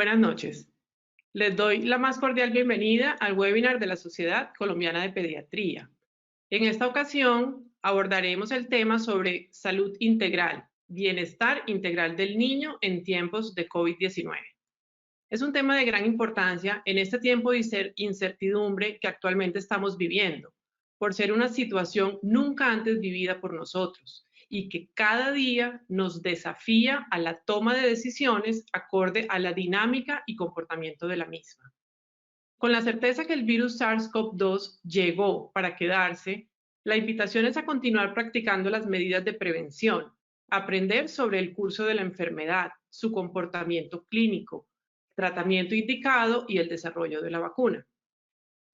Buenas noches. Les doy la más cordial bienvenida al webinar de la Sociedad Colombiana de Pediatría. En esta ocasión abordaremos el tema sobre salud integral, bienestar integral del niño en tiempos de COVID-19. Es un tema de gran importancia en este tiempo de incertidumbre que actualmente estamos viviendo, por ser una situación nunca antes vivida por nosotros y que cada día nos desafía a la toma de decisiones acorde a la dinámica y comportamiento de la misma. Con la certeza que el virus SARS-CoV-2 llegó para quedarse, la invitación es a continuar practicando las medidas de prevención, aprender sobre el curso de la enfermedad, su comportamiento clínico, tratamiento indicado y el desarrollo de la vacuna.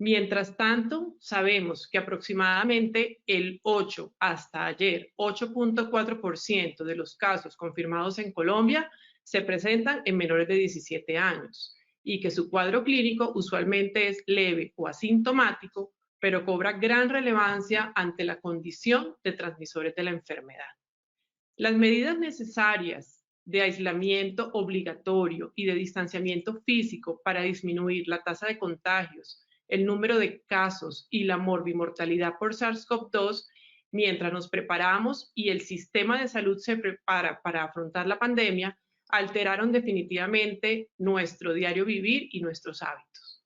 Mientras tanto, sabemos que aproximadamente el 8 hasta ayer, 8.4% de los casos confirmados en Colombia se presentan en menores de 17 años y que su cuadro clínico usualmente es leve o asintomático, pero cobra gran relevancia ante la condición de transmisores de la enfermedad. Las medidas necesarias de aislamiento obligatorio y de distanciamiento físico para disminuir la tasa de contagios, el número de casos y la morbimortalidad por SARS-CoV-2 mientras nos preparamos y el sistema de salud se prepara para afrontar la pandemia, alteraron definitivamente nuestro diario vivir y nuestros hábitos.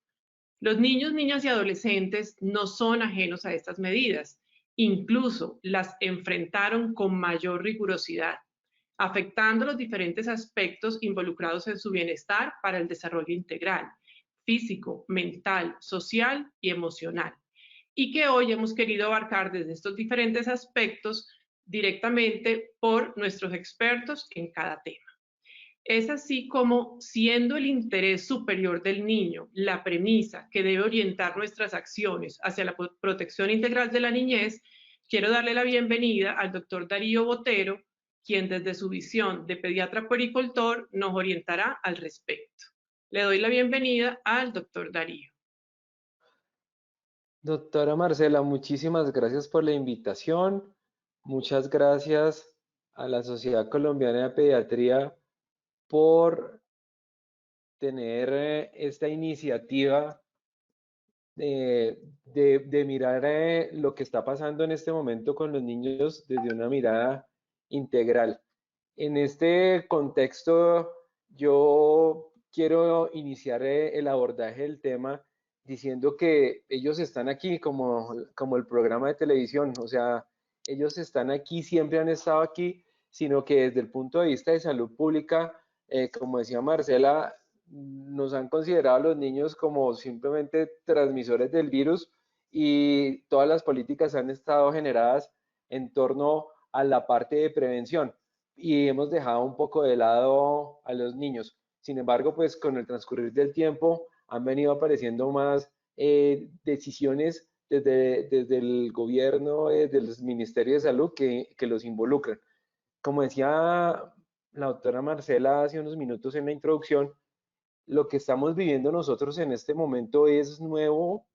Los niños, niñas y adolescentes no son ajenos a estas medidas, incluso las enfrentaron con mayor rigurosidad, afectando los diferentes aspectos involucrados en su bienestar para el desarrollo integral, físico, mental, social y emocional, y que hoy hemos querido abarcar desde estos diferentes aspectos directamente por nuestros expertos en cada tema. Es así como, siendo el interés superior del niño la premisa que debe orientar nuestras acciones hacia la protección integral de la niñez, quiero darle la bienvenida al doctor Darío Botero, quien desde su visión de pediatra puericultor nos orientará al respecto. Le doy la bienvenida al doctor Darío. Doctora Marcela, muchísimas gracias por la invitación. Muchas gracias a la Sociedad Colombiana de Pediatría por tener esta iniciativa de mirar lo que está pasando en este momento con los niños desde una mirada integral. En este contexto, yo quiero iniciar el abordaje del tema diciendo que ellos están aquí como el programa de televisión, o sea, ellos están aquí, siempre han estado aquí, sino que desde el punto de vista de salud pública, como decía Marcela, nos han considerado a los niños como simplemente transmisores del virus y todas las políticas han estado generadas en torno a la parte de prevención y hemos dejado un poco de lado a los niños. Sin embargo, pues con el transcurrir del tiempo han venido apareciendo más decisiones desde el gobierno, desde los ministerios de salud que los involucran. Como decía la doctora Marcela hace unos minutos en la introducción, lo que estamos viviendo nosotros en este momento es nuevo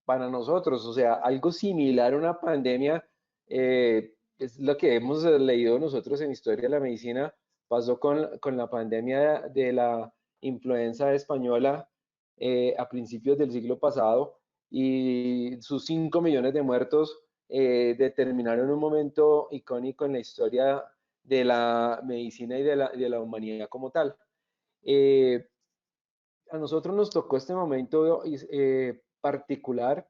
para nosotros, o sea, algo similar a una pandemia, es lo que hemos leído nosotros en Historia de la Medicina, pasó con la pandemia de la influenza española a principios del siglo pasado y sus 5 millones de muertos determinaron un momento icónico en la historia de la medicina y de la humanidad como tal. Eh, a nosotros nos tocó este momento particular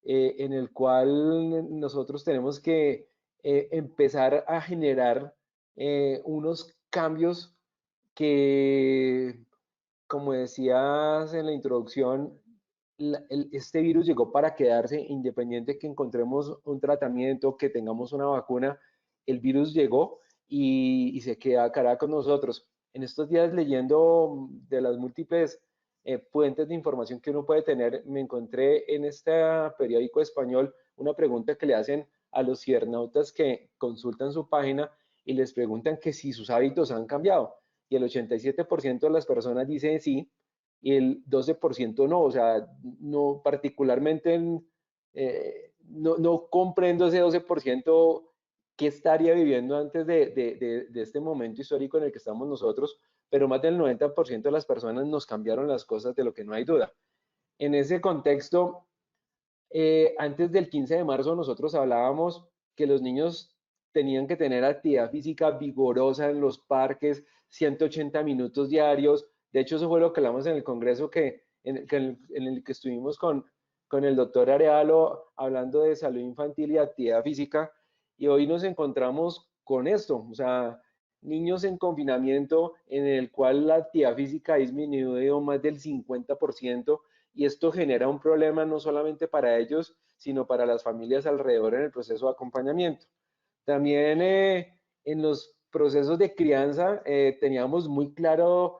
en el cual nosotros tenemos que empezar a generar unos cambios que, como decías en la introducción, este virus llegó para quedarse, independiente que encontremos un tratamiento, que tengamos una vacuna, el virus llegó y se quedará con nosotros. En estos días leyendo de las múltiples fuentes de información que uno puede tener, me encontré en este periódico español una pregunta que le hacen a los cibernautas que consultan su página y les preguntan que si sus hábitos han cambiado. Y el 87% de las personas dicen sí, y el 12% no, o sea, no particularmente, no comprendo ese 12% qué estaría viviendo antes de este momento histórico en el que estamos nosotros, pero más del 90% de las personas nos cambiaron las cosas, de lo que no hay duda. En ese contexto, antes del 15 de marzo nosotros hablábamos que los niños tenían que tener actividad física vigorosa en los parques, 180 minutos diarios. De hecho, eso fue lo que hablamos en el Congreso en el que estuvimos con el doctor Arealo hablando de salud infantil y actividad física. Y hoy nos encontramos con esto, o sea, niños en confinamiento en el cual la actividad física ha disminuido más del 50%, y esto genera un problema no solamente para ellos, sino para las familias alrededor en el proceso de acompañamiento. También en los procesos de crianza teníamos muy claro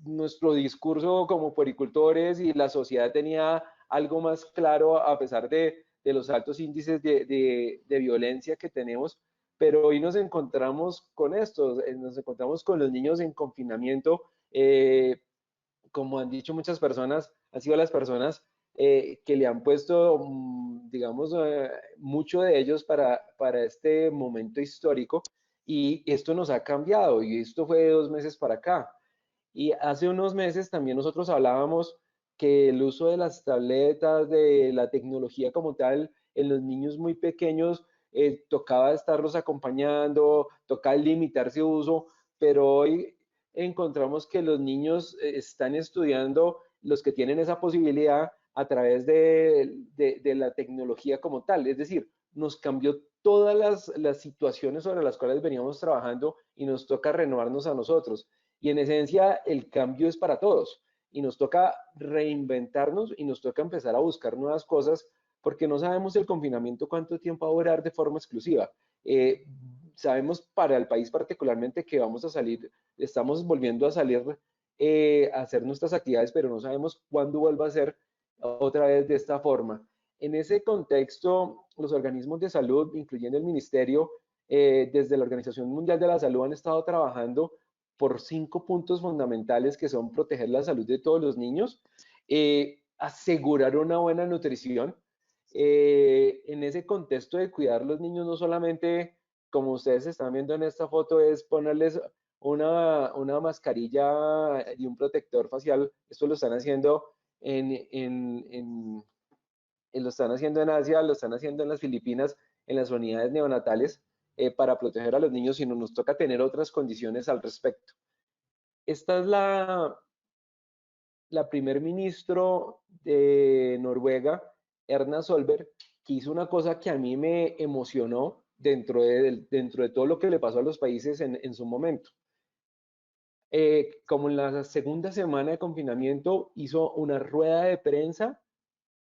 nuestro discurso como puericultores, y la sociedad tenía algo más claro a pesar de los altos índices de violencia que tenemos. Pero hoy nos encontramos con esto, nos encontramos con los niños en confinamiento. Como han dicho muchas personas, han sido las personas que le han puesto, digamos, mucho de ellos para este momento histórico, y esto nos ha cambiado, y esto fue de 2 meses para acá. Y hace unos meses también nosotros hablábamos que el uso de las tabletas, de la tecnología como tal, en los niños muy pequeños, tocaba estarlos acompañando, tocaba limitar su uso, pero hoy encontramos que los niños están estudiando, los que tienen esa posibilidad, a través de la tecnología como tal. Es decir, nos cambió todas las situaciones sobre las cuales veníamos trabajando, y nos toca renovarnos a nosotros. Y en esencia, el cambio es para todos, y nos toca reinventarnos, y nos toca empezar a buscar nuevas cosas, porque no sabemos el confinamiento cuánto tiempo va a durar de forma exclusiva. Sabemos para el país particularmente que vamos a salir, estamos volviendo a salir a hacer nuestras actividades, pero no sabemos cuándo vuelva a ser otra vez de esta forma. En ese contexto, los organismos de salud, incluyendo el ministerio, desde la Organización Mundial de la Salud, han estado trabajando por 5 puntos fundamentales, que son proteger la salud de todos los niños, asegurar una buena nutrición. En ese contexto de cuidar los niños, no solamente, como ustedes están viendo en esta foto, es ponerles una mascarilla y un protector facial. Esto lo están haciendo lo están haciendo en Asia, lo están haciendo en las Filipinas, en las unidades neonatales, para proteger a los niños, sino nos toca tener otras condiciones al respecto. Esta es la primer ministro de Noruega, Erna Solberg, que hizo una cosa que a mí me emocionó dentro de todo lo que le pasó a los países en su momento. Como en la segunda semana de confinamiento, hizo una rueda de prensa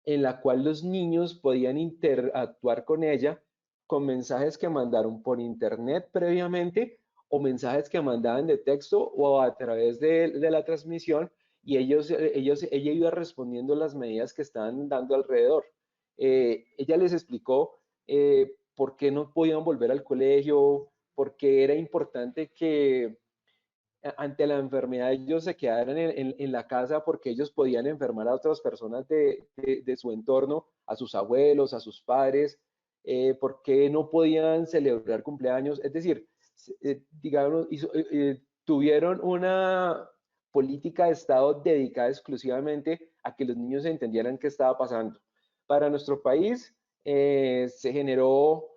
en la cual los niños podían interactuar con ella, con mensajes que mandaron por internet previamente, o mensajes que mandaban de texto o a través de la transmisión, y ella iba respondiendo las medidas que estaban dando alrededor. Ella les explicó por qué no podían volver al colegio, por qué era importante que ante la enfermedad ellos se quedaran en la casa, porque ellos podían enfermar a otras personas de su entorno, a sus abuelos, a sus padres, porque no podían celebrar cumpleaños. Es decir, digamos, tuvieron una política de Estado dedicada exclusivamente a que los niños entendieran qué estaba pasando. Para nuestro país se generó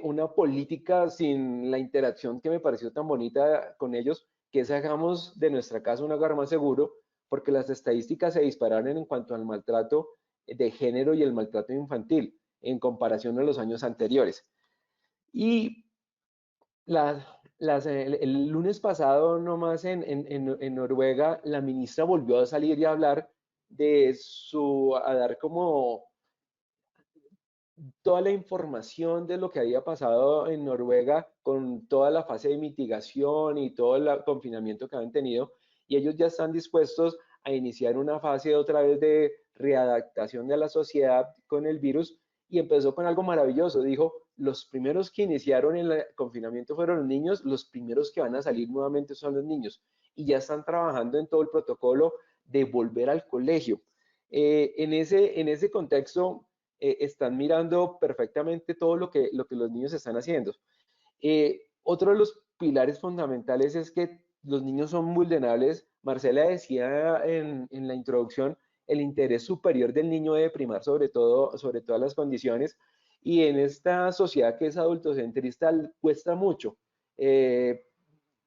una política sin la interacción que me pareció tan bonita con ellos, que es hagamos de nuestra casa un hogar más seguro, porque las estadísticas se dispararon en cuanto al maltrato de género y el maltrato infantil en comparación a los años anteriores. Y el lunes pasado, nomás en Noruega, la ministra volvió a salir y a hablar a dar como toda la información de lo que había pasado en Noruega, con toda la fase de mitigación y todo el confinamiento que habían tenido, y ellos ya están dispuestos a iniciar una fase otra vez de readaptación de la sociedad con el virus, y empezó con algo maravilloso. Dijo, los primeros que iniciaron el confinamiento fueron los niños, los primeros que van a salir nuevamente son los niños, y ya están trabajando en todo el protocolo de volver al colegio. En ese contexto, están mirando perfectamente todo lo que los niños están haciendo. Otro de los pilares fundamentales es que los niños son vulnerables. Marcela decía en la introducción, el interés superior del niño debe primar sobre todas las condiciones, y en esta sociedad que es adultocentrista cuesta mucho. Eh,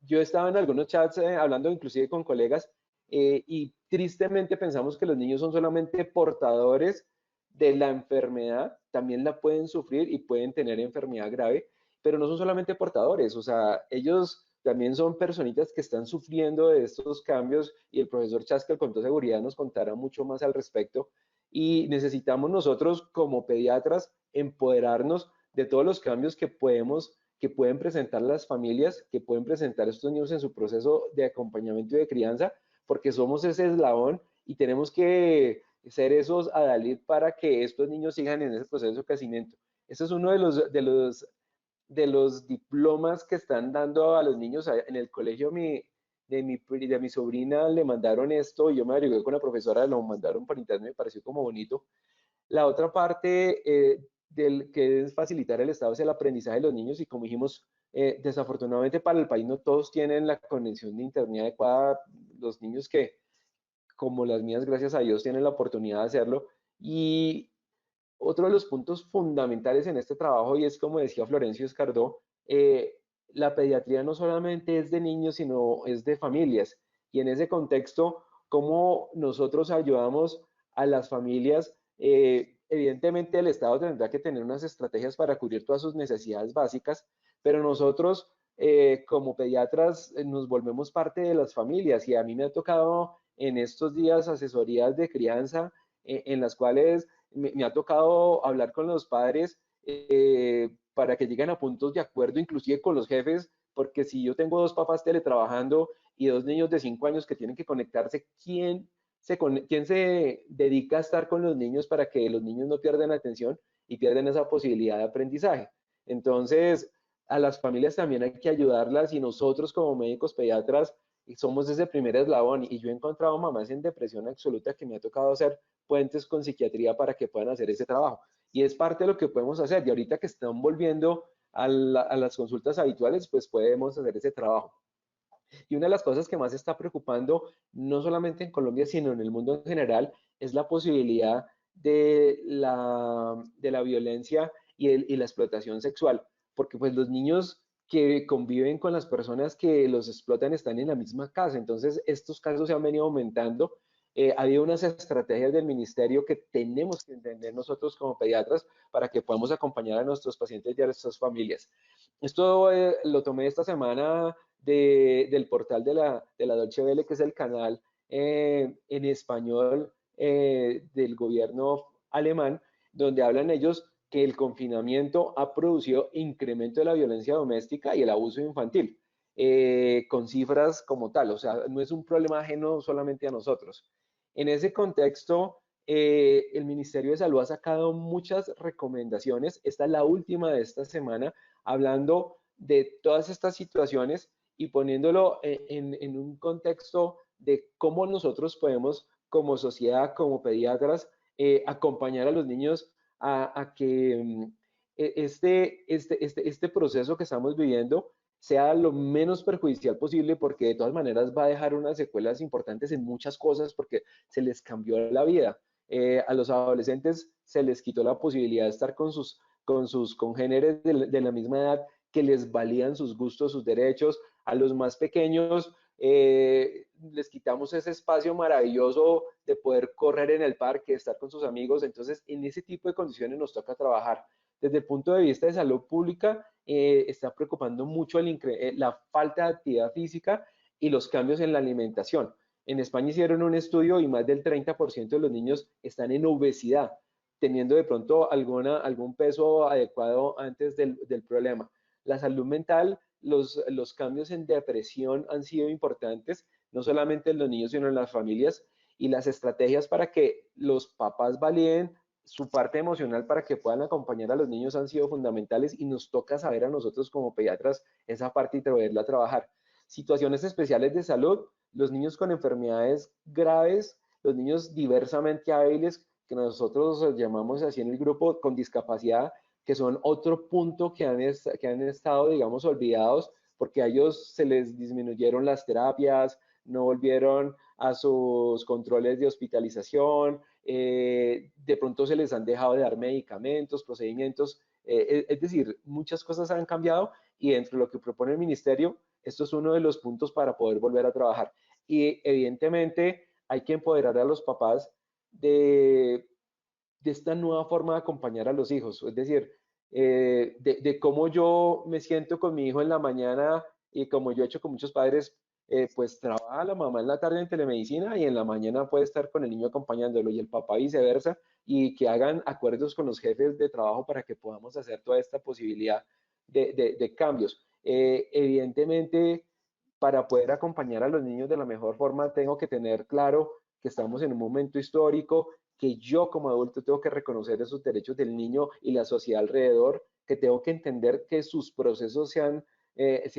yo estaba en algunos chats hablando inclusive con colegas, y tristemente pensamos que los niños son solamente portadores de la enfermedad, también la pueden sufrir y pueden tener enfermedad grave, pero no son solamente portadores, o sea, ellos también son personitas que están sufriendo de estos cambios, y el profesor Chaskel con toda seguridad nos contará mucho más al respecto, y necesitamos nosotros como pediatras empoderarnos de todos los cambios que pueden presentar las familias, que pueden presentar estos niños en su proceso de acompañamiento y de crianza, porque somos ese eslabón y tenemos que ser esos adalid para que estos niños sigan en ese proceso de crecimiento. Este es uno de los diplomas que están dando a los niños en el colegio. De mi sobrina le mandaron esto, y yo me averigué con la profesora, lo mandaron por internet, me pareció como bonito. La otra parte que es facilitar el estado es el aprendizaje de los niños, y como dijimos, desafortunadamente para el país no todos tienen la conexión de internet adecuada, los niños que, como las mías, gracias a Dios, tienen la oportunidad de hacerlo. Y otro de los puntos fundamentales en este trabajo, y es como decía Florencio Escardó, la pediatría no solamente es de niños, sino es de familias. Y en ese contexto, cómo nosotros ayudamos a las familias. Evidentemente el Estado tendrá que tener unas estrategias para cubrir todas sus necesidades básicas, pero nosotros como pediatras nos volvemos parte de las familias, y a mí me ha tocado en estos días asesorías de crianza en las cuales me ha tocado hablar con los padres para que lleguen a puntos de acuerdo, inclusive con los jefes, porque si yo tengo dos papás teletrabajando y dos niños de 5 años que tienen que conectarse, ¿quién se dedica a estar con los niños para que los niños no pierdan atención y pierdan esa posibilidad de aprendizaje? Entonces, a las familias también hay que ayudarlas, y nosotros como médicos pediatras somos ese primer eslabón, y yo he encontrado mamás en depresión absoluta que me ha tocado hacer puentes con psiquiatría para que puedan hacer ese trabajo. Y es parte de lo que podemos hacer. Y ahorita que están volviendo a las consultas habituales, pues podemos hacer ese trabajo. Y una de las cosas que más está preocupando, no solamente en Colombia, sino en el mundo en general, es la posibilidad de la violencia y la explotación sexual. Porque pues los niños que conviven con las personas que los explotan están en la misma casa. Entonces, estos casos se han venido aumentando. Ha habido unas estrategias del ministerio que tenemos que entender nosotros como pediatras para que podamos acompañar a nuestros pacientes y a nuestras familias. Esto lo tomé esta semana del portal de la Deutsche Welle, que es el canal en español del gobierno alemán, donde hablan ellos que el confinamiento ha producido incremento de la violencia doméstica y el abuso infantil, con cifras como tal. O sea, no es un problema ajeno solamente a nosotros. En ese contexto, el Ministerio de Salud ha sacado muchas recomendaciones. Esta es la última de esta semana, hablando de todas estas situaciones y poniéndolo en un contexto de cómo nosotros podemos, como sociedad, como pediatras, acompañar a los niños a que este proceso que estamos viviendo sea lo menos perjudicial posible, porque de todas maneras va a dejar unas secuelas importantes en muchas cosas, porque se les cambió la vida. A los adolescentes se les quitó la posibilidad de estar con sus congéneres de la misma edad, que les valían sus gustos, sus derechos. A los más pequeños les quitamos ese espacio maravilloso de poder correr en el parque, estar con sus amigos. Entonces, en ese tipo de condiciones nos toca trabajar. Desde el punto de vista de salud pública, está preocupando mucho la falta de actividad física y los cambios en la alimentación. En España hicieron un estudio y más del 30% de los niños están en obesidad, teniendo de pronto algún peso adecuado antes del problema. La salud mental, los cambios en depresión han sido importantes, no solamente en los niños, sino en las familias, y las estrategias para que los papás validen su parte emocional para que puedan acompañar a los niños han sido fundamentales, y nos toca saber a nosotros como pediatras esa parte y poderla trabajar. Situaciones especiales de salud, los niños con enfermedades graves, los niños diversamente hábiles, que nosotros llamamos así en el grupo, con discapacidad, que son otro punto que han estado, digamos, olvidados, porque a ellos se les disminuyeron las terapias, no volvieron a sus controles de hospitalización, de pronto se les han dejado de dar medicamentos, procedimientos, es decir, muchas cosas han cambiado y dentro de lo que propone el ministerio, esto es uno de los puntos para poder volver a trabajar. Y evidentemente hay que empoderar a los papás de esta nueva forma de acompañar a los hijos, es decir, de cómo yo me siento con mi hijo en la mañana y como yo he hecho con muchos padres, pues trabaja la mamá en la tarde en telemedicina y en la mañana puede estar con el niño acompañándolo y el papá viceversa y que hagan acuerdos con los jefes de trabajo para que podamos hacer toda esta posibilidad de cambios. Evidentemente, para poder acompañar a los niños de la mejor forma, tengo que tener claro que estamos en un momento histórico, que yo como adulto tengo que reconocer esos derechos del niño y la sociedad alrededor, que tengo que entender que sus procesos se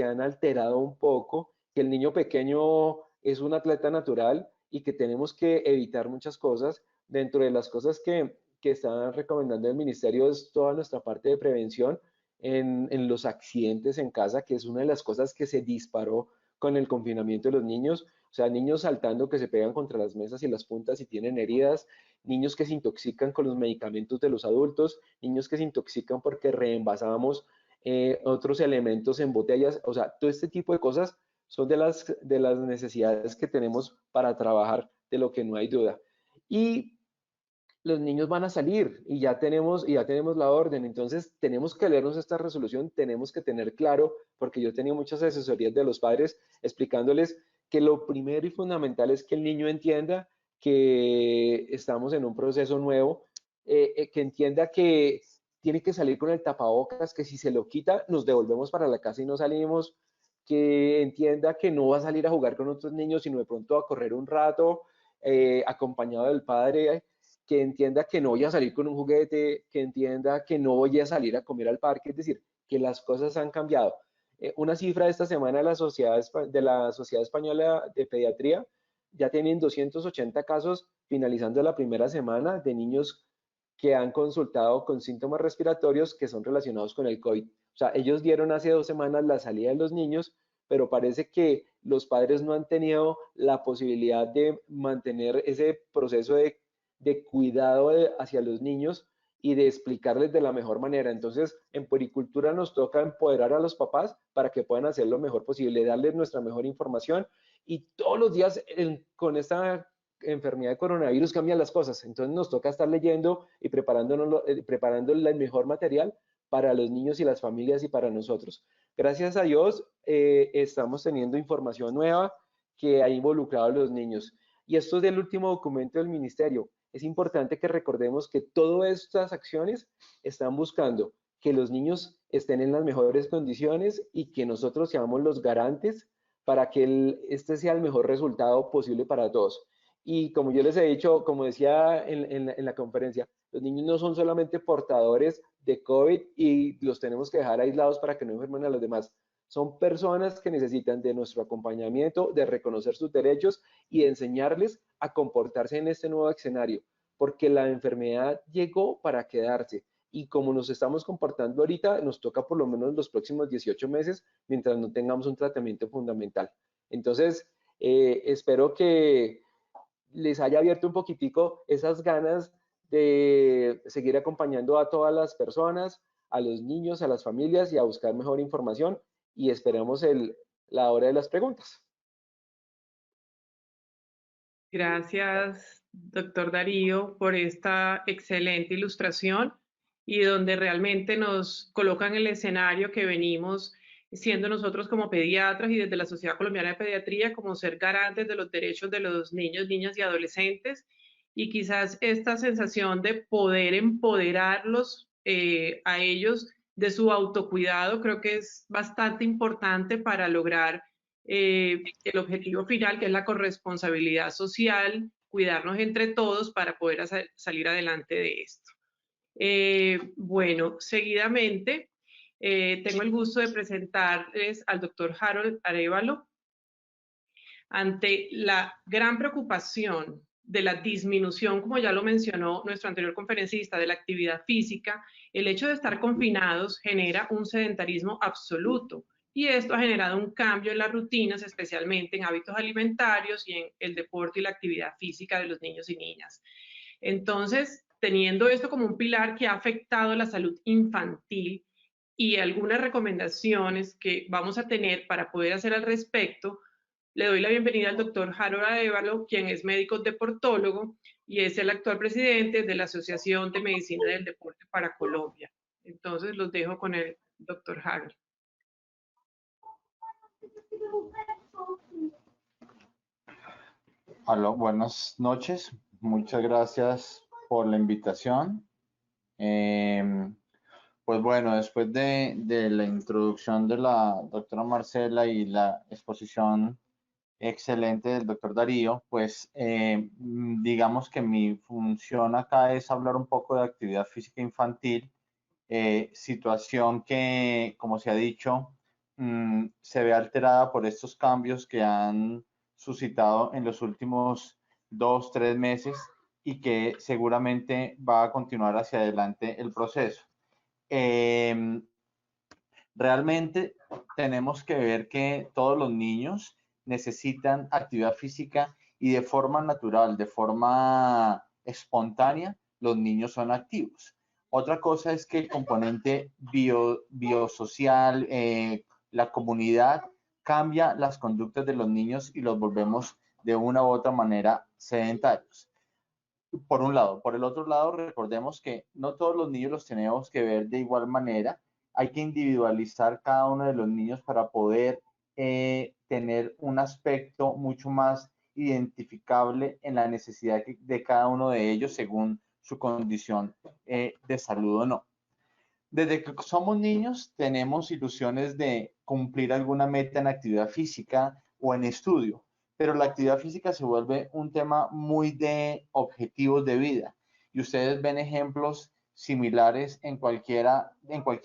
han alterado un poco, que el niño pequeño es un atleta natural y que tenemos que evitar muchas cosas. Dentro de las cosas que están recomendando el ministerio es toda nuestra parte de prevención en los accidentes en casa, que es una de las cosas que se disparó con el confinamiento de los niños. O sea, niños saltando que se pegan contra las mesas y las puntas y tienen heridas, niños que se intoxican con los medicamentos de los adultos, niños que se intoxican porque reenvasamos otros elementos en botellas. O sea, todo este tipo de cosas son de las necesidades que tenemos para trabajar, de lo que no hay duda. Y los niños van a salir y ya tenemos la orden. Entonces, tenemos que leernos esta resolución, tenemos que tener claro, porque yo he tenido muchas asesorías de los padres explicándoles que lo primero y fundamental es que el niño entienda que estamos en un proceso nuevo, que entienda que tiene que salir con el tapabocas, que si se lo quita, nos devolvemos para la casa y no salimos, que entienda que no va a salir a jugar con otros niños, sino de pronto a correr un rato acompañado del padre, que entienda que no voy a salir con un juguete, que entienda que no voy a salir a comer al parque, es decir, que las cosas han cambiado. Una cifra de esta semana de la Sociedad Española de Pediatría, ya tienen 280 casos finalizando la primera semana de niños que han consultado con síntomas respiratorios que son relacionados con el COVID. O sea, ellos dieron hace 2 semanas la salida de los niños, pero parece que los padres no han tenido la posibilidad de mantener ese proceso de cuidado hacia los niños y de explicarles de la mejor manera. Entonces, en puericultura nos toca empoderar a los papás para que puedan hacer lo mejor posible, darles nuestra mejor información y todos los días con esta enfermedad de coronavirus cambian las cosas. Entonces nos toca estar leyendo y preparando el mejor material para los niños y las familias y para nosotros. Gracias a Dios estamos teniendo información nueva que ha involucrado a los niños. Y esto es del último documento del ministerio. Es importante que recordemos que todas estas acciones están buscando que los niños estén en las mejores condiciones y que nosotros seamos los garantes para que este sea el mejor resultado posible para todos. Y como yo les he dicho, como decía en la conferencia, los niños no son solamente portadores de COVID y los tenemos que dejar aislados para que no enfermen a los demás. Son personas que necesitan de nuestro acompañamiento, de reconocer sus derechos y de enseñarles a comportarse en este nuevo escenario, porque la enfermedad llegó para quedarse. Y como nos estamos comportando ahorita, nos toca por lo menos los próximos 18 meses mientras no tengamos un tratamiento fundamental. Entonces, espero que les haya abierto un poquitico esas ganas de seguir acompañando a todas las personas, a los niños, a las familias y a buscar mejor información y esperamos la hora de las preguntas. Gracias, doctor Darío, por esta excelente ilustración y donde realmente nos colocan el escenario que venimos siendo nosotros como pediatras y desde la Sociedad Colombiana de Pediatría como ser garantes de los derechos de los niños, niñas y adolescentes y quizás esta sensación de poder empoderarlos a ellos de su autocuidado creo que es bastante importante para lograr el objetivo final, que es la corresponsabilidad social, cuidarnos entre todos para poder salir adelante de esto. Bueno, seguidamente tengo el gusto de presentarles al doctor Harold Arévalo. Ante la gran preocupación de la disminución, como ya lo mencionó nuestro anterior conferencista, de la actividad física, el hecho de estar confinados genera un sedentarismo absoluto y esto ha generado un cambio en las rutinas, especialmente en hábitos alimentarios y en el deporte y la actividad física de los niños y niñas. Entonces, teniendo esto como un pilar que ha afectado la salud infantil y algunas recomendaciones que vamos a tener para poder hacer al respecto, le doy la bienvenida al doctor Harold Arévalo, quien es médico deportólogo y es el actual presidente de la Asociación de Medicina del Deporte para Colombia. Entonces, los dejo con el doctor Harold. Hola, buenas noches. Muchas gracias por la invitación. Pues bueno, después de la introducción de la doctora Marcela y la exposición excelente del doctor Darío, pues digamos que mi función acá es hablar un poco de actividad física infantil, situación que, como se ha dicho, se ve alterada por estos cambios que han suscitado en los últimos 2, 3 meses y que seguramente va a continuar hacia adelante el proceso. Realmente tenemos que ver que todos los niños necesitan actividad física y de forma natural, de forma espontánea, los niños son activos. Otra cosa es que el componente biosocial, la comunidad, cambia las conductas de los niños y los volvemos de una u otra manera sedentarios. Por un lado. Por el otro lado, recordemos que no todos los niños los tenemos que ver de igual manera. Hay que individualizar cada uno de los niños para poder tener un aspecto mucho más identificable en la necesidad de cada uno de ellos según su condición de salud o no. Desde que somos niños tenemos ilusiones de cumplir alguna meta en actividad física o en estudio, pero la actividad física se vuelve un tema muy de objetivos de vida y ustedes ven ejemplos similares en cualquier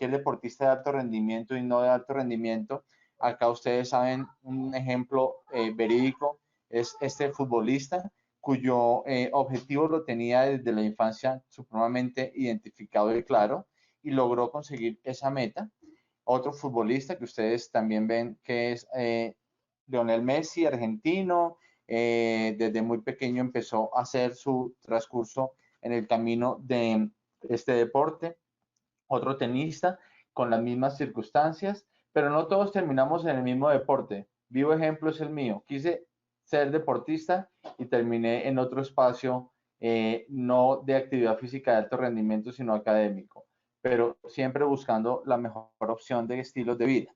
deportista de alto rendimiento y no de alto rendimiento. Acá ustedes saben un ejemplo verídico, es este futbolista cuyo objetivo lo tenía desde la infancia supremamente identificado y claro y logró conseguir esa meta. Otro futbolista que ustedes también ven que es Lionel Messi, argentino, desde muy pequeño empezó a hacer su transcurso en el camino de este deporte. Otro tenista con las mismas circunstancias, pero no todos terminamos en el mismo deporte. Vivo ejemplo es el mío. Quise ser deportista y terminé en otro espacio, no de actividad física de alto rendimiento, sino académico, pero siempre buscando la mejor opción de estilos de vida.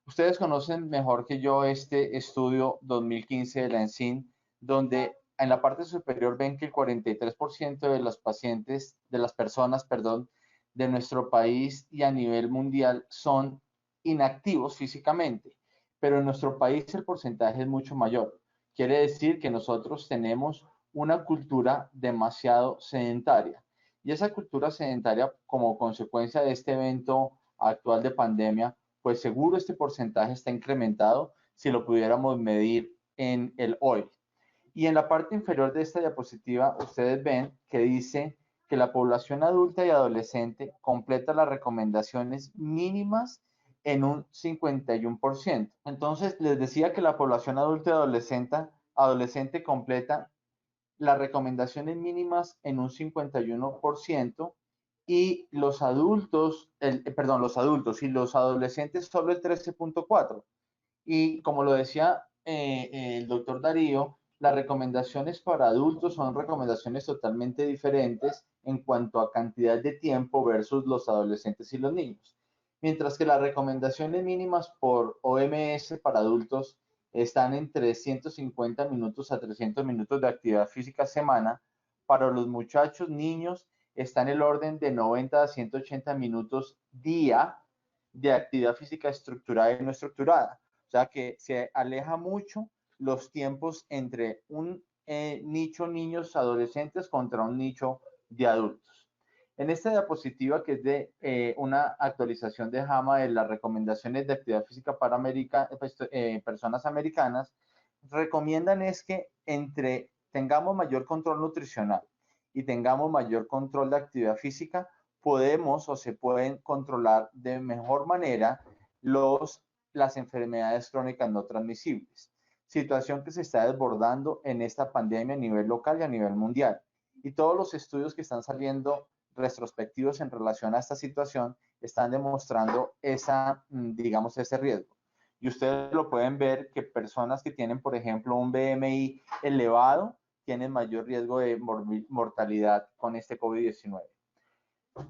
Ustedes conocen mejor que yo este estudio 2015 de la ENSIN, donde en la parte superior ven que el 43% de los pacientes, de las personas, perdón, de nuestro país y a nivel mundial son inactivos físicamente, pero en nuestro país el porcentaje es mucho mayor. Quiere decir que nosotros tenemos una cultura demasiado sedentaria. Y esa cultura sedentaria, como consecuencia de este evento actual de pandemia, pues seguro este porcentaje está incrementado si lo pudiéramos medir en el hoy. Y en la parte inferior de esta diapositiva, ustedes ven que dice que la población adulta y adolescente completa las recomendaciones mínimas en un 51%. Entonces, les decía que la población adulta y adolescente completa las recomendaciones mínimas en un 51% y los adultos, los adultos y los adolescentes solo el 13.4%. Y como lo decía el doctor Darío, las recomendaciones para adultos son recomendaciones totalmente diferentes en cuanto a cantidad de tiempo versus los adolescentes y los niños. Mientras que las recomendaciones mínimas por OMS para adultos están entre 150 minutos a 300 minutos de actividad física semana. Para los muchachos, niños, está en el orden de 90 a 180 minutos día de actividad física estructurada y no estructurada. O sea que se aleja mucho los tiempos entre un nicho niños adolescentes contra un nicho de adultos. En esta diapositiva, que es de una actualización de JAMA de las recomendaciones de actividad física para personas americanas, recomiendan es que entre tengamos mayor control nutricional y tengamos mayor control de actividad física, podemos o se pueden controlar de mejor manera las enfermedades crónicas no transmisibles, situación que se está desbordando en esta pandemia a nivel local y a nivel mundial. Y todos los estudios que están saliendo retrospectivos en relación a esta situación están demostrando digamos, ese riesgo. Y ustedes lo pueden ver que personas que tienen, por ejemplo, un BMI elevado tienen mayor riesgo de mortalidad con este COVID-19.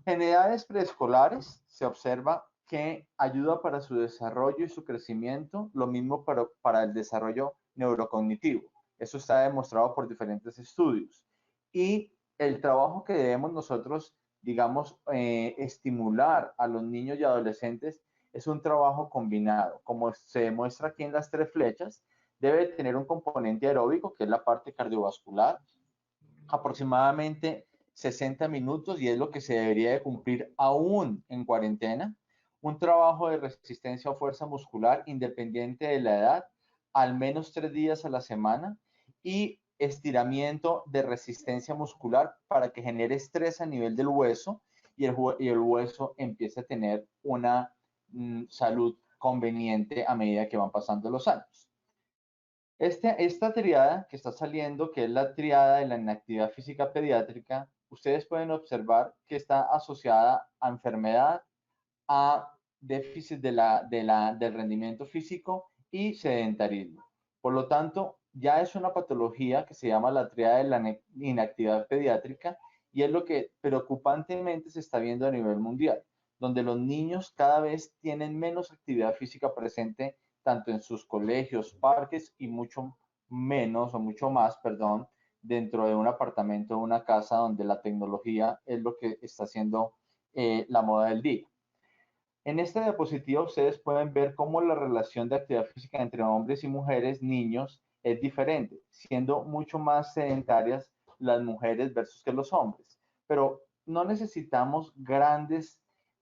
En edades preescolares se observa que ayuda para su desarrollo y su crecimiento, lo mismo para el desarrollo neurocognitivo. Eso está demostrado por diferentes estudios. Y el trabajo que debemos nosotros, digamos, estimular a los niños y adolescentes es un trabajo combinado. Como se demuestra aquí en las 3 flechas, debe tener un componente aeróbico, que es la parte cardiovascular, aproximadamente 60 minutos, y es lo que se debería de cumplir aún en cuarentena. Un trabajo de resistencia o fuerza muscular independiente de la edad, al menos 3 días a la semana, y estiramiento de resistencia muscular para que genere estrés a nivel del hueso y el hueso empiece a tener una salud conveniente a medida que van pasando los años. Esta triada que está saliendo, que es la triada de la inactividad física pediátrica, ustedes pueden observar que está asociada a enfermedad, a déficit del rendimiento físico y sedentarismo. Por lo tanto, ya es una patología que se llama la triada de la inactividad pediátrica, y es lo que preocupantemente se está viendo a nivel mundial, donde los niños cada vez tienen menos actividad física presente tanto en sus colegios, parques y mucho menos o mucho más, perdón, dentro de un apartamento o una casa donde la tecnología es lo que está haciendo la moda del día. En esta diapositiva ustedes pueden ver cómo la relación de actividad física entre hombres y mujeres, niños, es diferente, siendo mucho más sedentarias las mujeres versus que los hombres. Pero no necesitamos gran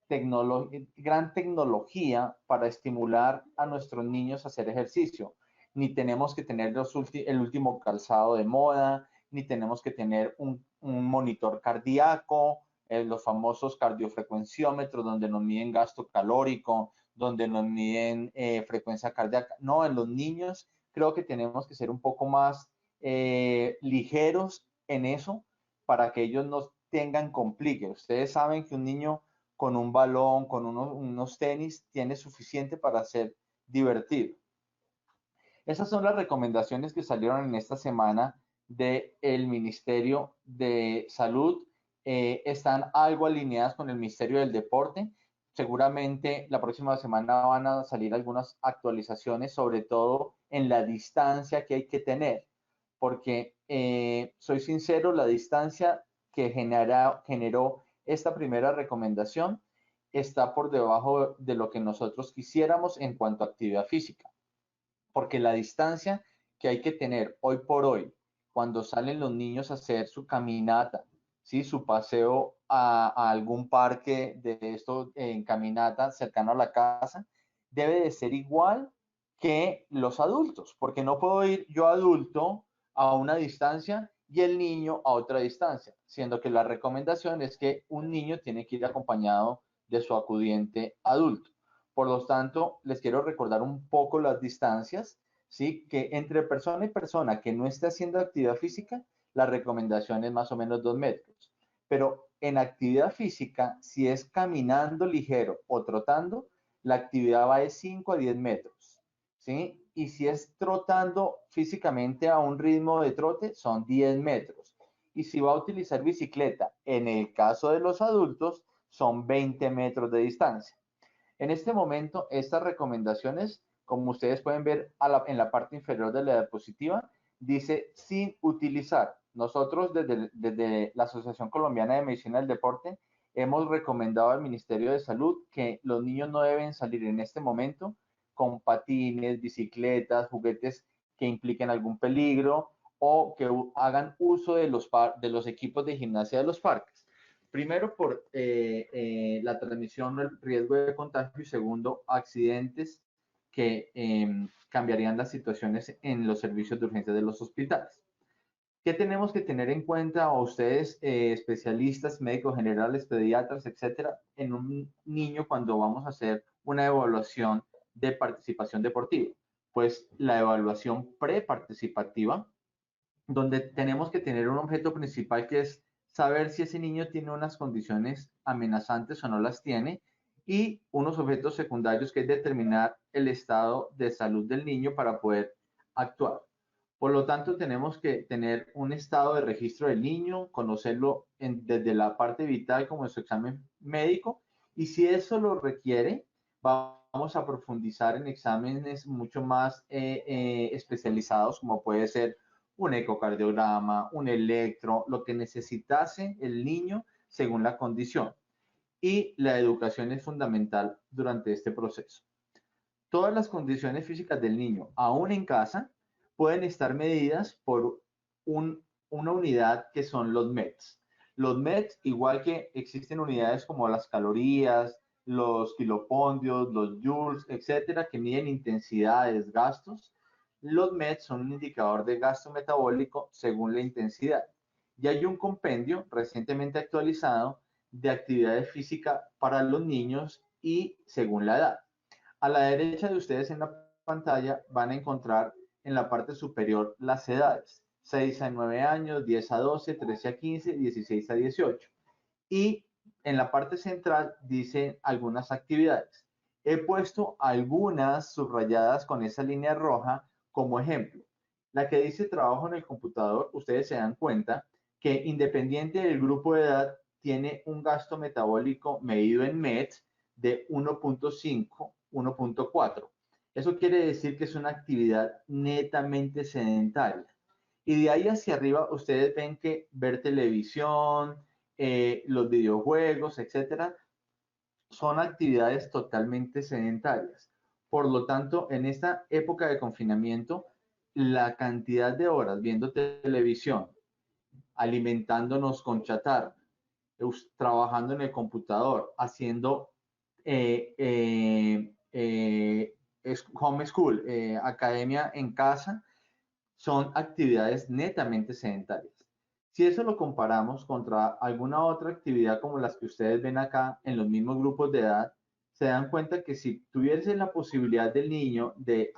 tecnología para estimular a nuestros niños a hacer ejercicio. Ni tenemos que tener el último calzado de moda, ni tenemos que tener un monitor cardíaco, los famosos cardiofrecuenciómetros, donde nos miden gasto calórico, donde nos miden frecuencia cardíaca. No, en los niños creo que tenemos que ser un poco más ligeros en eso para que ellos no tengan complique. Ustedes saben que un niño con un balón, con unos tenis, tiene suficiente para ser divertido. Esas son las recomendaciones que salieron en esta semana del Ministerio de Salud. Están algo alineadas con el Ministerio del Deporte. Seguramente la próxima semana van a salir algunas actualizaciones, sobre todo en la distancia que hay que tener, porque soy sincero, la distancia que generó esta primera recomendación está por debajo de lo que nosotros quisiéramos en cuanto a actividad física, porque la distancia que hay que tener hoy por hoy, cuando salen los niños a hacer su caminata, ¿sí? Su paseo a algún parque de esto en caminata cercano a la casa, debe de ser igual que los adultos, porque no puedo ir yo adulto a una distancia y el niño a otra distancia, siendo que la recomendación es que un niño tiene que ir acompañado de su acudiente adulto. Por lo tanto, les quiero recordar un poco las distancias, ¿sí? Que entre persona y persona que no esté haciendo actividad física, la recomendación es más o menos 2 metros. Pero en actividad física, si es caminando ligero o trotando, la actividad va de 5 a 10 metros, ¿sí? Y si es trotando físicamente a un ritmo de trote, son 10 metros. Y si va a utilizar bicicleta, en el caso de los adultos, son 20 metros de distancia. En este momento, estas recomendaciones, como ustedes pueden ver en la parte inferior de la diapositiva, dice sin utilizar. Nosotros desde la Asociación Colombiana de Medicina del Deporte hemos recomendado al Ministerio de Salud que los niños no deben salir en este momento con patines, bicicletas, juguetes que impliquen algún peligro o que hagan uso de los equipos de gimnasia de los parques. Primero, por la transmisión, el riesgo de contagio, y segundo, accidentes que cambiarían las situaciones en los servicios de urgencia de los hospitales. ¿Qué tenemos que tener en cuenta, o ustedes, especialistas, médicos generales, pediatras, etcétera, en un niño cuando vamos a hacer una evaluación de participación deportiva? Pues la evaluación preparticipativa, donde tenemos que tener un objeto principal que es saber si ese niño tiene unas condiciones amenazantes o no las tiene, y unos objetos secundarios que es determinar el estado de salud del niño para poder actuar. Por lo tanto, tenemos que tener un estado de registro del niño, conocerlo desde la parte vital como en su examen médico, y si eso lo requiere, vamos a profundizar en exámenes mucho más especializados, como puede ser un ecocardiograma, un electro, lo que necesitase el niño según la condición. Y la educación es fundamental durante este proceso. Todas las condiciones físicas del niño, aún en casa, pueden estar medidas por una unidad que son los METs. Los METs, igual que existen unidades como las calorías, los kilopondios, los joules, etcétera, que miden intensidades, gastos, los METs son un indicador de gasto metabólico según la intensidad. Y hay un compendio recientemente actualizado de actividad física para los niños y según la edad. A la derecha de ustedes en la pantalla van a encontrar en la parte superior las edades: 6 a 9 años, 10 a 12, 13 a 15, 16 a 18. Y en la parte central dicen algunas actividades. He puesto algunas subrayadas con esa línea roja como ejemplo. La que dice trabajo en el computador, ustedes se dan cuenta que independiente del grupo de edad, tiene un gasto metabólico medido en MET de 1.5, 1.4. Eso quiere decir que es una actividad netamente sedentaria. Y de ahí hacia arriba ustedes ven que ver televisión, los videojuegos, etcétera, son actividades totalmente sedentarias. Por lo tanto, en esta época de confinamiento, la cantidad de horas viendo televisión, alimentándonos con chatarra, trabajando en el computador, haciendo home school, academia en casa, son actividades netamente sedentarias. Si eso lo comparamos contra alguna otra actividad como las que ustedes ven acá en los mismos grupos de edad, se dan cuenta que si tuviese la posibilidad del niño de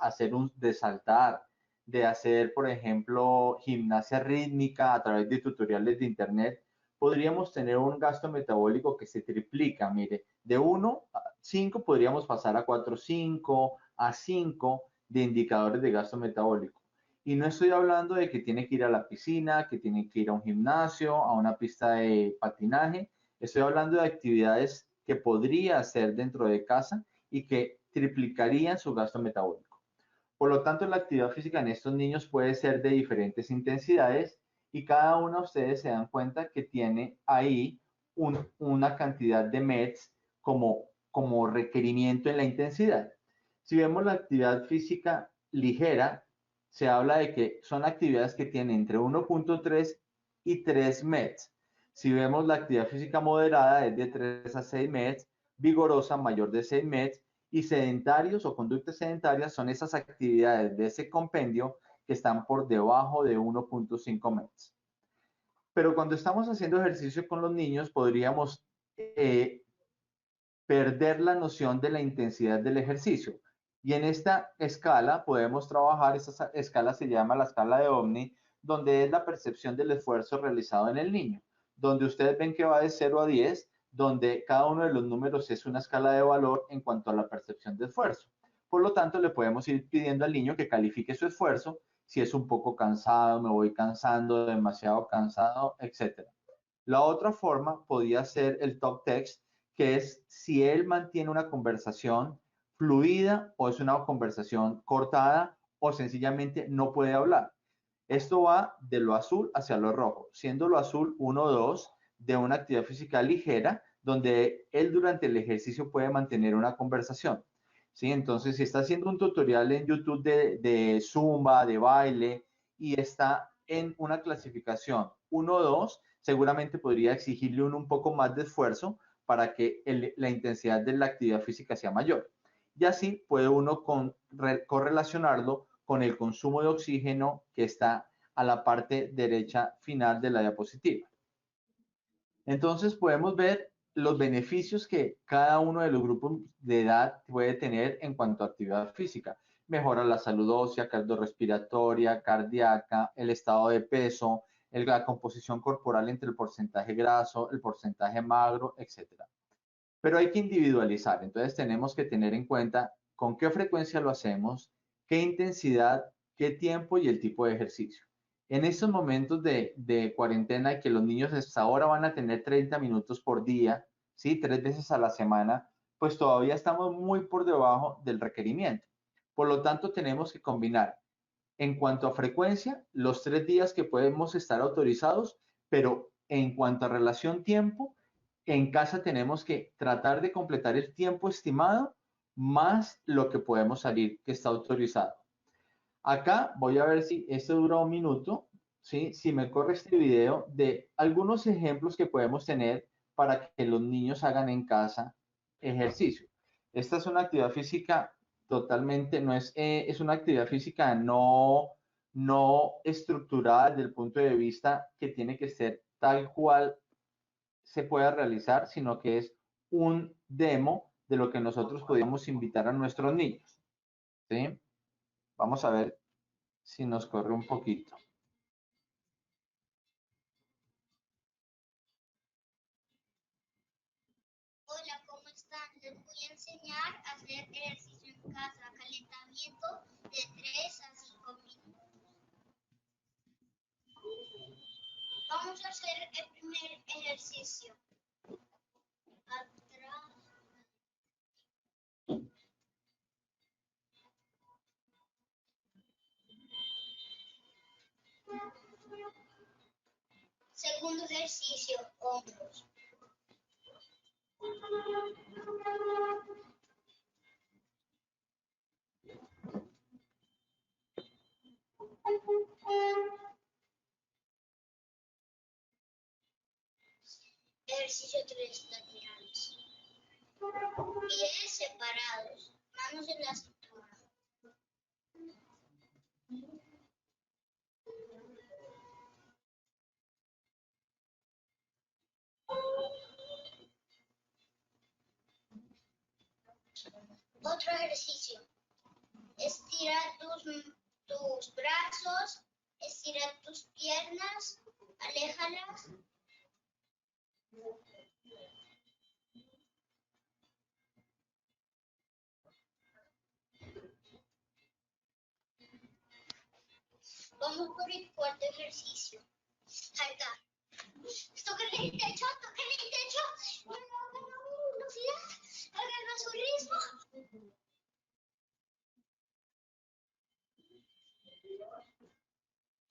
de saltar, de hacer, por ejemplo, gimnasia rítmica a través de tutoriales de internet, podríamos tener un gasto metabólico que se triplica. Mire, de 1 a 5 podríamos pasar a 4, 5, a 5 de indicadores de gasto metabólico. Y no estoy hablando de que tiene que ir a la piscina, que tiene que ir a un gimnasio, a una pista de patinaje. Estoy hablando de actividades que podría hacer dentro de casa y que triplicarían su gasto metabólico. Por lo tanto, la actividad física en estos niños puede ser de diferentes intensidades y cada uno de ustedes se dan cuenta que tiene ahí una cantidad de METs como requerimiento en la intensidad. Si vemos la actividad física ligera, se habla de que son actividades que tienen entre 1.3 y 3 METs. Si vemos la actividad física moderada, es de 3 a 6 METs, vigorosa mayor de 6 METs, y sedentarios o conductas sedentarias son esas actividades de ese compendio que están por debajo de 1.5 METs. Pero cuando estamos haciendo ejercicio con los niños, podríamos perder la noción de la intensidad del ejercicio. Y en esta escala podemos trabajar, esa escala se llama la escala de Omni, donde es la percepción del esfuerzo realizado en el niño, donde ustedes ven que va de 0 a 10, donde cada uno de los números es una escala de valor en cuanto a la percepción de esfuerzo. Por lo tanto, le podemos ir pidiendo al niño que califique su esfuerzo, si es un poco cansado, me voy cansando, demasiado cansado, etc. La otra forma podría ser el talk text, que es si él mantiene una conversación fluida o es una conversación cortada o sencillamente no puede hablar. Esto va de lo azul hacia lo rojo, siendo lo azul 1 o 2 de una actividad física ligera, donde él durante el ejercicio puede mantener una conversación. ¿Sí? Entonces, si está haciendo un tutorial en YouTube de zumba, de baile, y está en una clasificación 1 o 2, seguramente podría exigirle un poco más de esfuerzo para que la intensidad de la actividad física sea mayor. Y así puede uno correlacionarlo con el consumo de oxígeno que está a la parte derecha final de la diapositiva. Entonces podemos ver los beneficios que cada uno de los grupos de edad puede tener en cuanto a actividad física. Mejora la salud ósea, cardiorrespiratoria, cardíaca, el estado de peso, la composición corporal entre el porcentaje graso, el porcentaje magro, etc. Pero hay que individualizar, entonces tenemos que tener en cuenta con qué frecuencia lo hacemos, qué intensidad, qué tiempo y el tipo de ejercicio. En estos momentos de cuarentena y que los niños hasta ahora van a tener 30 minutos por día, ¿sí? 3 veces a la semana, pues todavía estamos muy por debajo del requerimiento. Por lo tanto, tenemos que combinar en cuanto a frecuencia los 3 días que podemos estar autorizados, pero en cuanto a relación tiempo, en casa tenemos que tratar de completar el tiempo estimado más lo que podemos salir que está autorizado. Acá voy a ver si esto dura un minuto, ¿sí? Si me corre este video de algunos ejemplos que podemos tener para que los niños hagan en casa ejercicio. Esta es una actividad física totalmente, no es, es una actividad física no estructurada desde el punto de vista que tiene que ser tal cual se pueda realizar, sino que es un demo de lo que nosotros podríamos invitar a nuestros niños, ¿sí? Vamos a ver si nos corre un poquito. Hola, ¿cómo están? Les voy a enseñar a hacer ejercicio en casa, calentamiento de 3 a 5 minutos. Vamos a hacer el primer ejercicio. Atrás. Segundo ejercicio, hombros. Ejercicio 3 laterales. Pies separados, manos en la cintura. Otro ejercicio. Estira tus brazos, estira tus piernas, aléjalas. Vamos por el cuarto ejercicio. Cargar. Toquen el techo, toquen el techo. No hagan a mi velocidad, háganlo a su ritmo.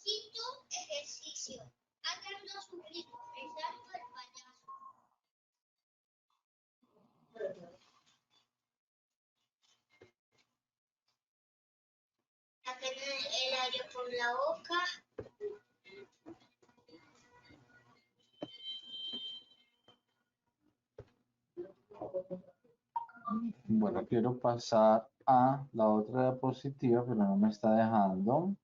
Quinto ejercicio. Háganlo a su ritmo. El salto del payaso. Saquen el aire por la boca. Bueno, quiero pasar a la otra diapositiva, pero no me está dejando.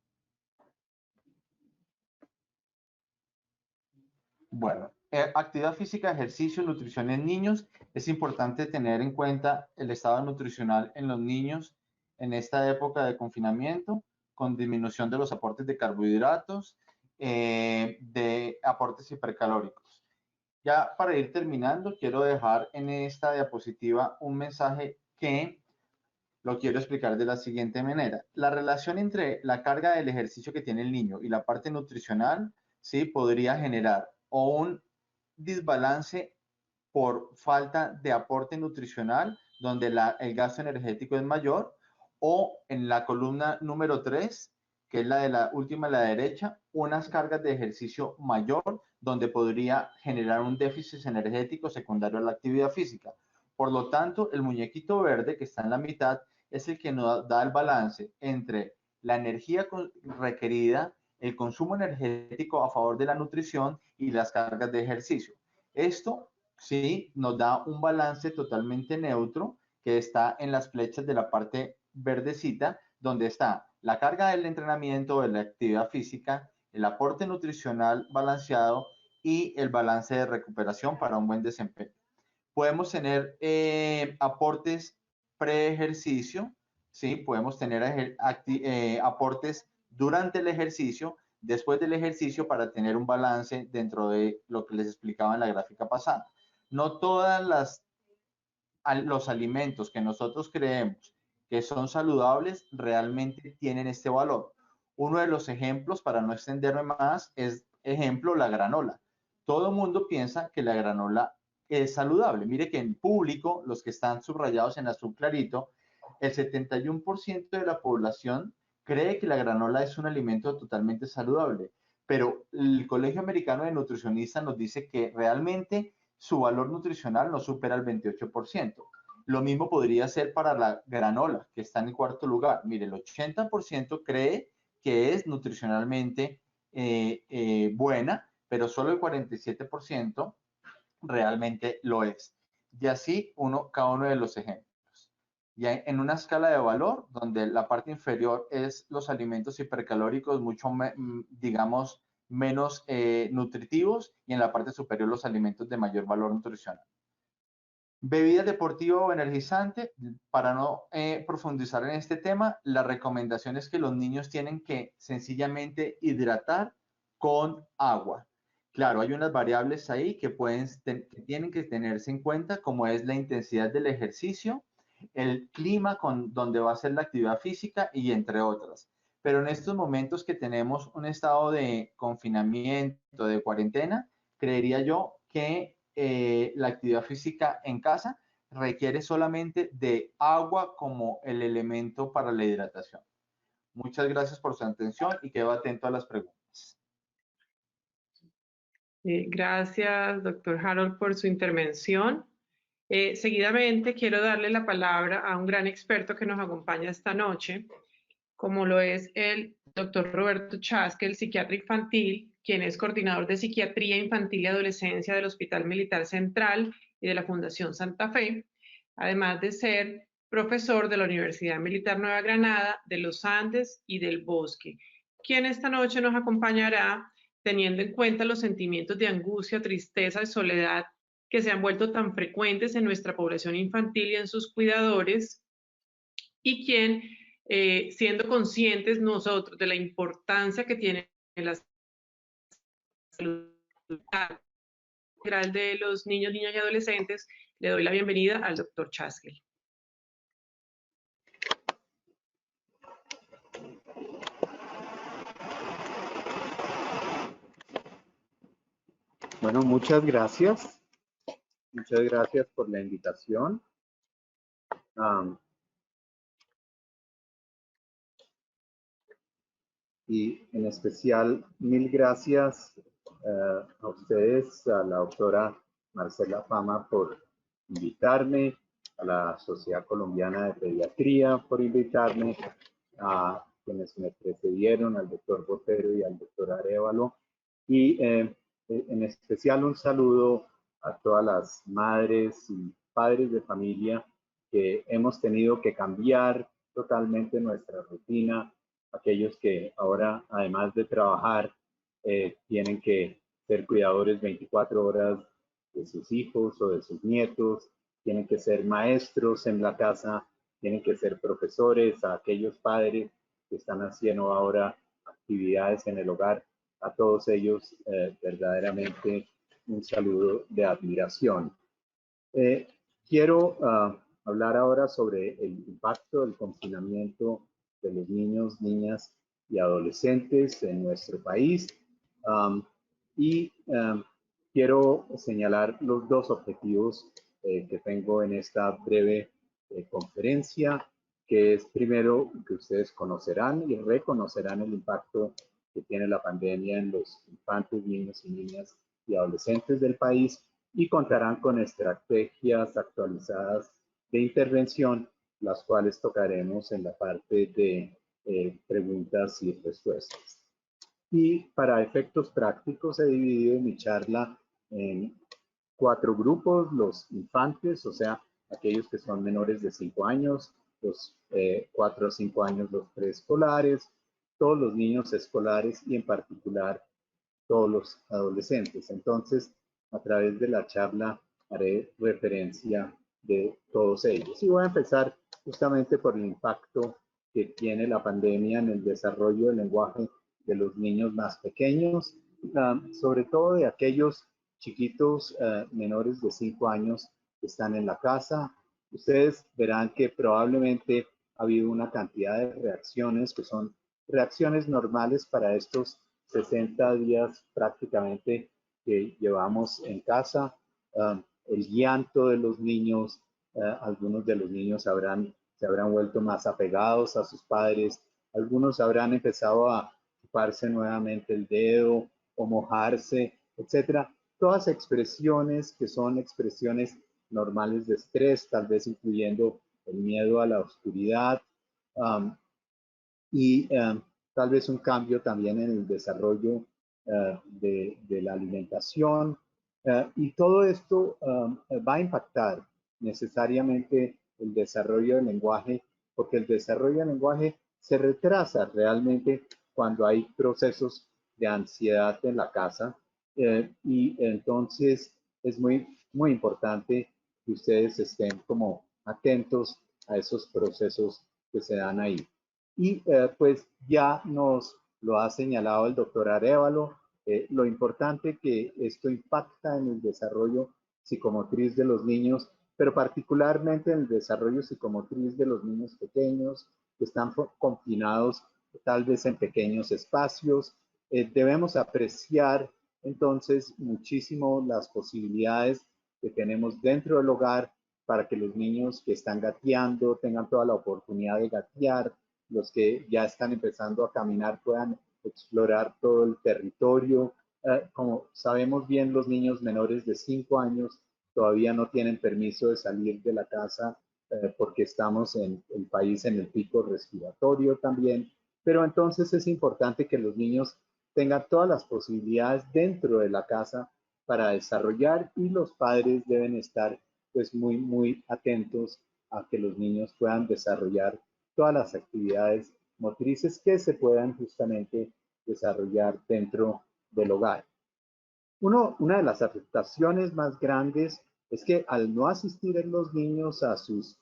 Bueno, actividad física, ejercicio, nutrición en niños. Es importante tener en cuenta el estado nutricional en los niños en esta época de confinamiento, con disminución de los aportes de carbohidratos, de aportes hipercalóricos. Ya para ir terminando, quiero dejar en esta diapositiva un mensaje que lo quiero explicar de la siguiente manera. La relación entre la carga del ejercicio que tiene el niño y la parte nutricional, ¿sí? Podría generar o un desbalance por falta de aporte nutricional, donde el gasto energético es mayor, o en la columna número 3, que es la de la última a la derecha, unas cargas de ejercicio mayor, donde podría generar un déficit energético secundario a la actividad física. Por lo tanto, el muñequito verde que está en la mitad es el que nos da el balance entre la energía requerida, el consumo energético a favor de la nutrición y las cargas de ejercicio. Esto sí nos da un balance totalmente neutro que está en las flechas de la parte verdecita, donde está la carga del entrenamiento, de la actividad física, el aporte nutricional balanceado y el balance de recuperación para un buen desempeño. Podemos tener aportes pre-ejercicio, ¿sí? Podemos tener aportes durante el ejercicio, después del ejercicio, para tener un balance dentro de lo que les explicaba en la gráfica pasada. No todas los alimentos que nosotros creemos que son saludables realmente tienen este valor. Uno de los ejemplos, para no extenderme más, es ejemplo la granola. Todo el mundo piensa que la granola es saludable. Mire que en público, los que están subrayados en azul clarito, el 71% de la población cree que la granola es un alimento totalmente saludable, pero el Colegio Americano de Nutricionistas nos dice que realmente su valor nutricional no supera el 28%. Lo mismo podría ser para la granola, que está en el cuarto lugar. Mire, el 80% cree que es nutricionalmente buena, pero solo el 47% realmente lo es. Y así cada uno de los ejemplos. Ya en una escala de valor, donde la parte inferior es los alimentos hipercalóricos, digamos, menos nutritivos, y en la parte superior los alimentos de mayor valor nutricional. Bebida deportiva o energizante, para no profundizar en este tema, la recomendación es que los niños tienen que sencillamente hidratar con agua. Claro, hay unas variables ahí que tienen que tenerse en cuenta, como es la intensidad del ejercicio, el clima donde va a ser la actividad física y entre otras. Pero en estos momentos que tenemos un estado de confinamiento, de cuarentena, creería yo que la actividad física en casa requiere solamente de agua como el elemento para la hidratación. Muchas gracias por su atención y quedo atento a las preguntas. Gracias, doctor Harold, por su intervención. Seguidamente quiero darle la palabra a un gran experto que nos acompaña esta noche, como lo es el doctor Roberto Chaskel, psiquiatra infantil, quien es coordinador de Psiquiatría Infantil y Adolescencia del Hospital Militar Central y de la Fundación Santa Fe, además de ser profesor de la Universidad Militar Nueva Granada, de los Andes y del Bosque, quien esta noche nos acompañará teniendo en cuenta los sentimientos de angustia, tristeza y soledad que se han vuelto tan frecuentes en nuestra población infantil y en sus cuidadores, y quien, siendo conscientes nosotros de la importancia que tiene la salud integral de los niños, niñas y adolescentes, le doy la bienvenida al doctor Chaskel. Bueno, muchas gracias. Muchas gracias por la invitación. Y en especial, mil gracias a ustedes, a la doctora Marcela Fama por invitarme, a la Sociedad Colombiana de Pediatría por invitarme, a quienes me precedieron, al doctor Botero y al doctor Arévalo, y en especial un saludo a todas las madres y padres de familia que hemos tenido que cambiar totalmente nuestra rutina, aquellos que ahora, además de trabajar, tienen que ser cuidadores 24 horas de sus hijos o de sus nietos, tienen que ser maestros en la casa, tienen que ser profesores, a aquellos padres que están haciendo ahora actividades en el hogar, a todos ellos verdaderamente un saludo de admiración. Quiero hablar ahora sobre el impacto del confinamiento de los niños, niñas y adolescentes en nuestro país. Quiero señalar los dos objetivos que tengo en esta breve conferencia, que es primero que ustedes conocerán y reconocerán el impacto que tiene la pandemia en los infantes, niños y niñas y adolescentes del país, y contarán con estrategias actualizadas de intervención, las cuales tocaremos en la parte de preguntas y respuestas. Y para efectos prácticos he dividido mi charla en 4 grupos: los infantes, o sea, aquellos que son menores de 5 años, los 4 a 5 años los preescolares, todos los niños escolares y en particular todos los adolescentes. Entonces, a través de la charla haré referencia de todos ellos. Y voy a empezar justamente por el impacto que tiene la pandemia en el desarrollo del lenguaje de los niños más pequeños, sobre todo de aquellos chiquitos menores de 5 años que están en la casa. Ustedes verán que probablemente ha habido una cantidad de reacciones que son reacciones normales para estos 60 días prácticamente que llevamos en casa. El llanto de los niños, algunos de los niños se habrán vuelto más apegados a sus padres, algunos habrán empezado a chuparse nuevamente el dedo o mojarse, etcétera. Todas expresiones que son expresiones normales de estrés, tal vez incluyendo el miedo a la oscuridad y tal vez un cambio también en el desarrollo de la alimentación. Y todo esto va a impactar necesariamente el desarrollo del lenguaje, porque el desarrollo del lenguaje se retrasa realmente cuando hay procesos de ansiedad en la casa. Y entonces es muy importante que ustedes estén como atentos a esos procesos que se dan ahí. Y pues ya nos lo ha señalado el doctor Arévalo, lo importante que esto impacta en el desarrollo psicomotriz de los niños, pero particularmente en el desarrollo psicomotriz de los niños pequeños que están confinados tal vez en pequeños espacios. Debemos apreciar entonces muchísimo las posibilidades que tenemos dentro del hogar para que los niños que están gateando tengan toda la oportunidad de gatear, los que ya están empezando a caminar puedan explorar todo el territorio. Como sabemos bien, los niños menores de 5 años todavía no tienen permiso de salir de la casa porque estamos en el país en el pico respiratorio también. Pero entonces es importante que los niños tengan todas las posibilidades dentro de la casa para desarrollar y los padres deben estar pues muy atentos a que los niños puedan desarrollar todas las actividades motrices que se puedan justamente desarrollar dentro del hogar. Una de las afectaciones más grandes es que al no asistir en los niños a sus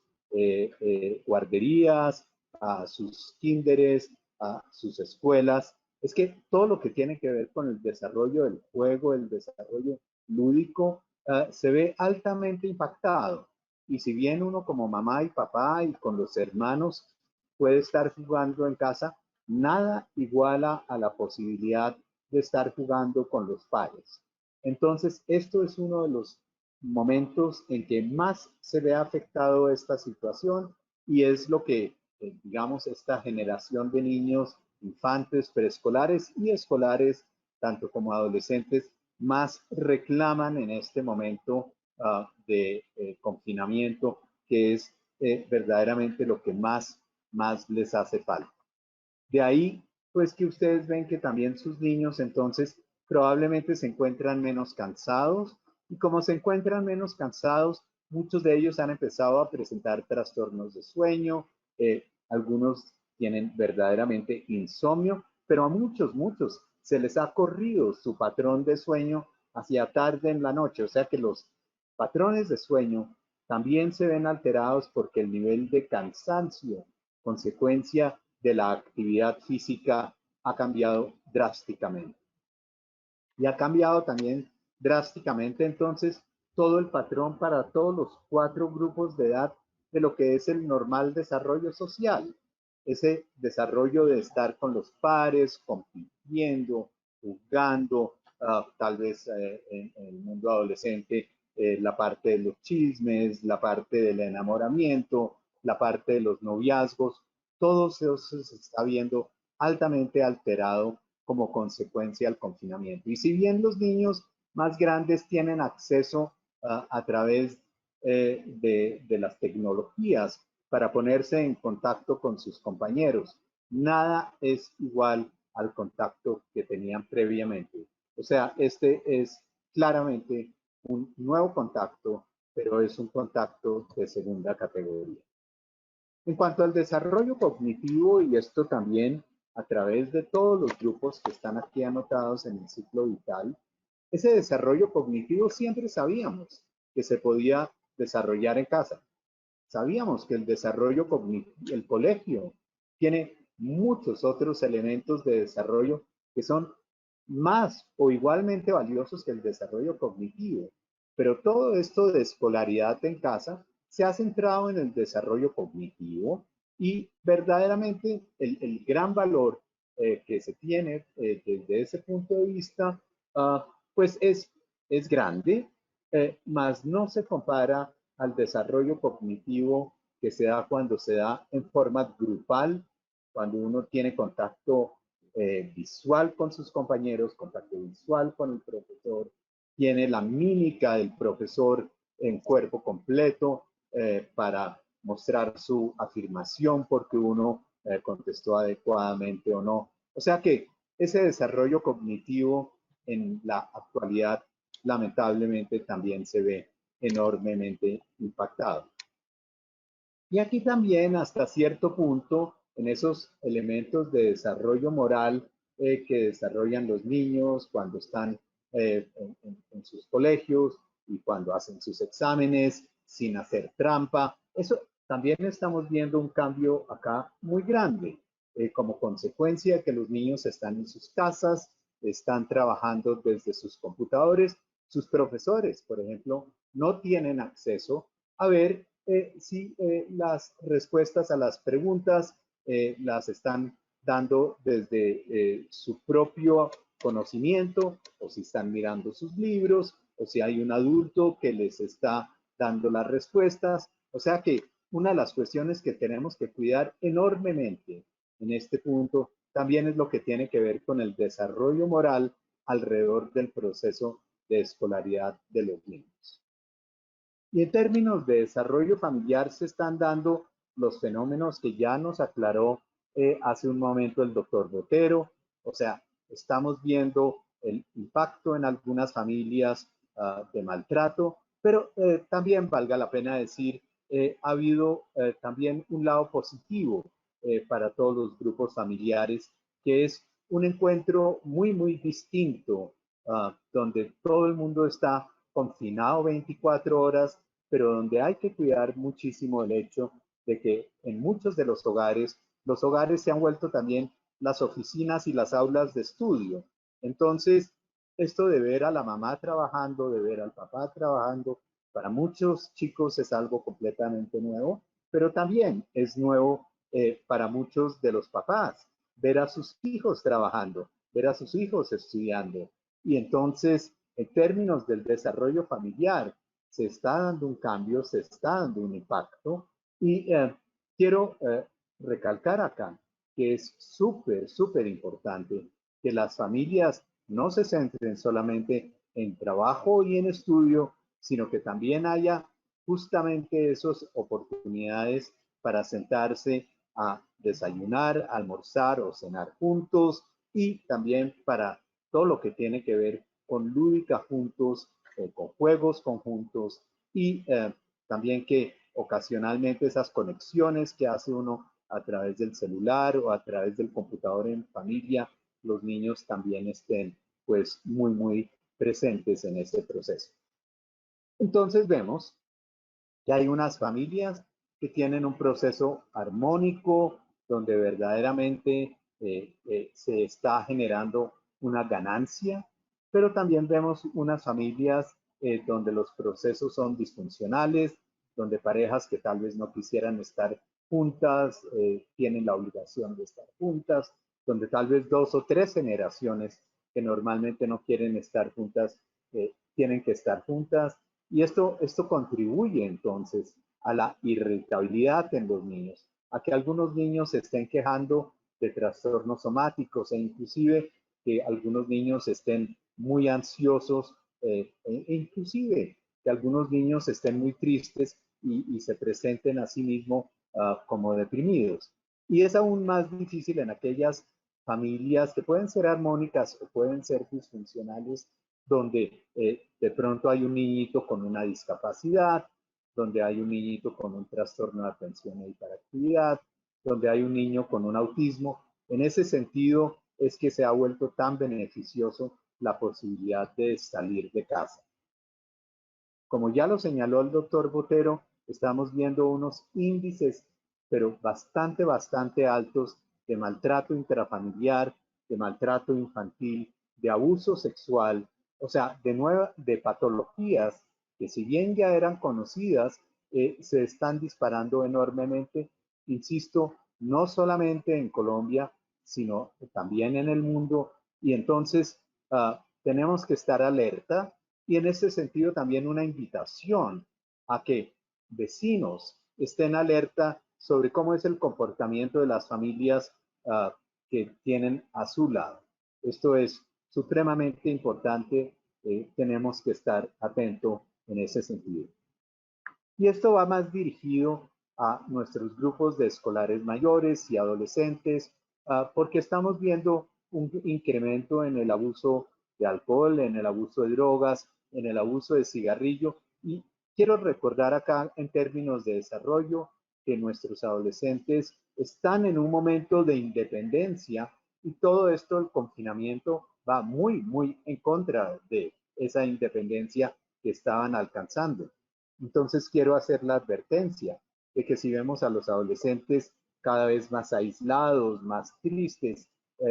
guarderías, a sus kinderes, a sus escuelas, es que todo lo que tiene que ver con el desarrollo del juego, el desarrollo lúdico, se ve altamente impactado. Y si bien uno como mamá y papá y con los hermanos puede estar jugando en casa, nada iguala a la posibilidad de estar jugando con los pares. Entonces, esto es uno de los momentos en que más se ve afectado esta situación y es lo que, digamos, esta generación de niños, infantes, preescolares y escolares, tanto como adolescentes, más reclaman en este momento de confinamiento, que es verdaderamente lo que más les hace falta. De ahí, pues que ustedes ven que también sus niños entonces probablemente se encuentran menos cansados y como se encuentran menos cansados, muchos de ellos han empezado a presentar trastornos de sueño, algunos tienen verdaderamente insomnio, pero a muchos se les ha corrido su patrón de sueño hacia tarde en la noche, o sea que los patrones de sueño también se ven alterados porque el nivel de cansancio, consecuencia de la actividad física, ha cambiado drásticamente. Y ha cambiado también drásticamente entonces todo el patrón para todos los 4 grupos de edad de lo que es el normal desarrollo social. Ese desarrollo de estar con los pares, compitiendo, jugando, tal vez en el mundo adolescente, la parte de los chismes, la parte del enamoramiento, la parte de los noviazgos, todo eso se está viendo altamente alterado como consecuencia del confinamiento. Y si bien los niños más grandes tienen acceso a través de las tecnologías para ponerse en contacto con sus compañeros, nada es igual al contacto que tenían previamente. O sea, este es claramente un nuevo contacto, pero es un contacto de segunda categoría. En cuanto al desarrollo cognitivo, y esto también a través de todos los grupos que están aquí anotados en el ciclo vital, ese desarrollo cognitivo siempre sabíamos que se podía desarrollar en casa. Sabíamos que el desarrollo cognitivo, el colegio, tiene muchos otros elementos de desarrollo que son más o igualmente valiosos que el desarrollo cognitivo. Pero todo esto de escolaridad en casa se ha centrado en el desarrollo cognitivo y verdaderamente el gran valor que se tiene desde ese punto de vista, pues es grande, mas no se compara al desarrollo cognitivo que se da cuando se da en forma grupal, cuando uno tiene contacto visual con sus compañeros, contacto visual con el profesor, tiene la mímica del profesor en cuerpo completo para mostrar su afirmación porque uno contestó adecuadamente o no. O sea que ese desarrollo cognitivo en la actualidad lamentablemente también se ve enormemente impactado. Y aquí también hasta cierto punto en esos elementos de desarrollo moral que desarrollan los niños cuando están en sus colegios y cuando hacen sus exámenes sin hacer trampa. Eso también estamos viendo un cambio acá muy grande como consecuencia de que los niños están en sus casas, están trabajando desde sus computadores. Sus profesores, por ejemplo, no tienen acceso a ver si las respuestas a las preguntas las están dando desde su propio conocimiento o si están mirando sus libros o si hay un adulto que les está dando las respuestas. O sea que una de las cuestiones que tenemos que cuidar enormemente en este punto también es lo que tiene que ver con el desarrollo moral alrededor del proceso de escolaridad de los niños. Y en términos de desarrollo familiar se están dando los fenómenos que ya nos aclaró hace un momento el doctor Botero. O sea, estamos viendo el impacto en algunas familias de maltrato, pero también valga la pena decir, ha habido también un lado positivo para todos los grupos familiares, que es un encuentro muy, muy distinto, donde todo el mundo está confinado 24 horas, pero donde hay que cuidar muchísimo el hecho de que en muchos de los hogares se han vuelto también las oficinas y las aulas de estudio. Entonces, esto de ver a la mamá trabajando, de ver al papá trabajando, para muchos chicos es algo completamente nuevo, pero también es nuevo para muchos de los papás, ver a sus hijos trabajando, ver a sus hijos estudiando. Y entonces, en términos del desarrollo familiar, se está dando un cambio, se está dando un impacto. Y quiero recalcar acá que es súper, súper importante que las familias no se centren solamente en trabajo y en estudio, sino que también haya justamente esas oportunidades para sentarse a desayunar, almorzar o cenar juntos y también para todo lo que tiene que ver con lúdica juntos, con juegos conjuntos y también que ocasionalmente esas conexiones que hace uno a través del celular o a través del computador en familia, los niños también estén pues muy, muy presentes en este proceso. Entonces vemos que hay unas familias que tienen un proceso armónico donde verdaderamente se está generando una ganancia, pero también vemos unas familias donde los procesos son disfuncionales, donde parejas que tal vez no quisieran estar juntas tienen la obligación de estar juntas, donde tal vez 2 o 3 generaciones que normalmente no quieren estar juntas tienen que estar juntas. Y esto contribuye entonces a la irritabilidad en los niños, a que algunos niños se estén quejando de trastornos somáticos e inclusive que algunos niños estén muy ansiosos e inclusive que algunos niños estén muy tristes y se presenten a sí mismos como deprimidos. Y es aún más difícil en aquellas familias que pueden ser armónicas o pueden ser disfuncionales, donde de pronto hay un niñito con una discapacidad, donde hay un niñito con un trastorno de atención e hiperactividad, donde hay un niño con un autismo. En ese sentido es que se ha vuelto tan beneficioso la posibilidad de salir de casa. como ya lo señaló el doctor Botero, estamos viendo unos índices, pero bastante altos de maltrato intrafamiliar, de maltrato infantil, de abuso sexual, o sea, de patologías que si bien ya eran conocidas, se están disparando enormemente, insisto, no solamente en Colombia, sino también en el mundo. Y entonces tenemos que estar alerta y en ese sentido también una invitación a que vecinos estén alerta sobre cómo es el comportamiento de las familias que tienen a su lado. Esto es supremamente importante, tenemos que estar atentos en ese sentido. Y esto va más dirigido a nuestros grupos de escolares mayores y adolescentes, porque estamos viendo un incremento en el abuso de alcohol, en el abuso de drogas, en el abuso de cigarrillo. Y quiero recordar acá en términos de desarrollo que nuestros adolescentes están en un momento de independencia y todo esto, el confinamiento, va muy en contra de esa independencia que estaban alcanzando. Entonces quiero hacer la advertencia de que si vemos a los adolescentes cada vez más aislados, más tristes,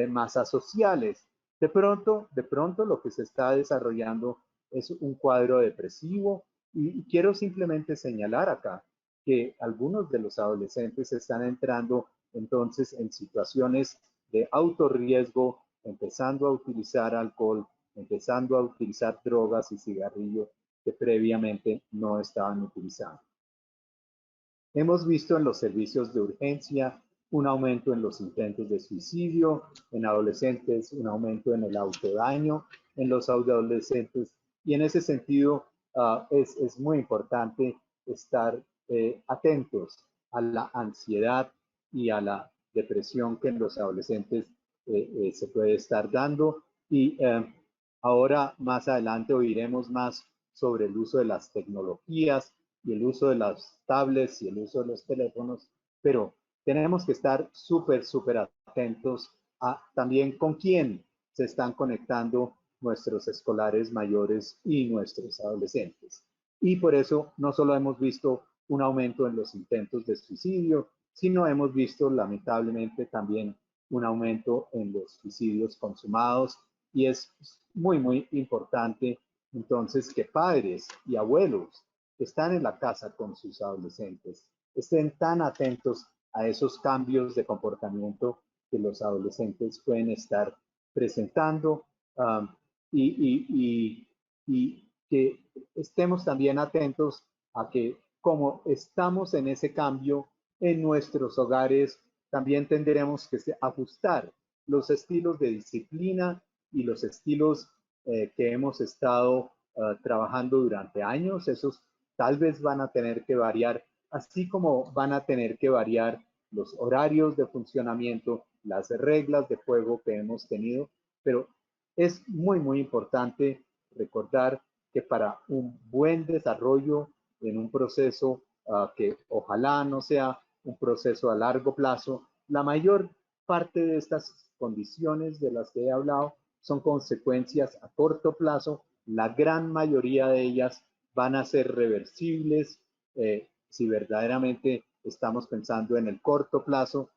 más asociales, de pronto lo que se está desarrollando es un cuadro depresivo y quiero simplemente señalar acá que algunos de los adolescentes están entrando entonces en situaciones de autorriesgo, empezando a utilizar alcohol, empezando a utilizar drogas y cigarrillos que previamente no estaban utilizando. Hemos visto en los servicios de urgencia un aumento en los intentos de suicidio, en adolescentes un aumento en el autodaño en los adolescentes y en ese sentido es muy importante estar atentos a la ansiedad y a la depresión que en los adolescentes se puede estar dando y ahora más adelante oiremos más sobre el uso de las tecnologías y el uso de las tablets y el uso de los teléfonos, pero tenemos que estar súper atentos a también con quién se están conectando nuestros escolares mayores y nuestros adolescentes. Y por eso no solo hemos visto un aumento en los intentos de suicidio, sino hemos visto lamentablemente también un aumento en los suicidios consumados y es muy importante entonces que padres y abuelos que están en la casa con sus adolescentes estén tan atentos a esos cambios de comportamiento que los adolescentes pueden estar presentando y que estemos también atentos a que como estamos en ese cambio en nuestros hogares, también tendremos que ajustar los estilos de disciplina y los estilos que hemos estado trabajando durante años. Esos tal vez van a tener que variar, así como van a tener que variar los horarios de funcionamiento, las reglas de juego que hemos tenido, pero es muy importante recordar que para un buen desarrollo en un proceso que ojalá no sea un proceso a largo plazo, la mayor parte de estas condiciones de las que he hablado son consecuencias a corto plazo. La gran mayoría de ellas van a ser reversibles si verdaderamente estamos pensando en el corto plazo.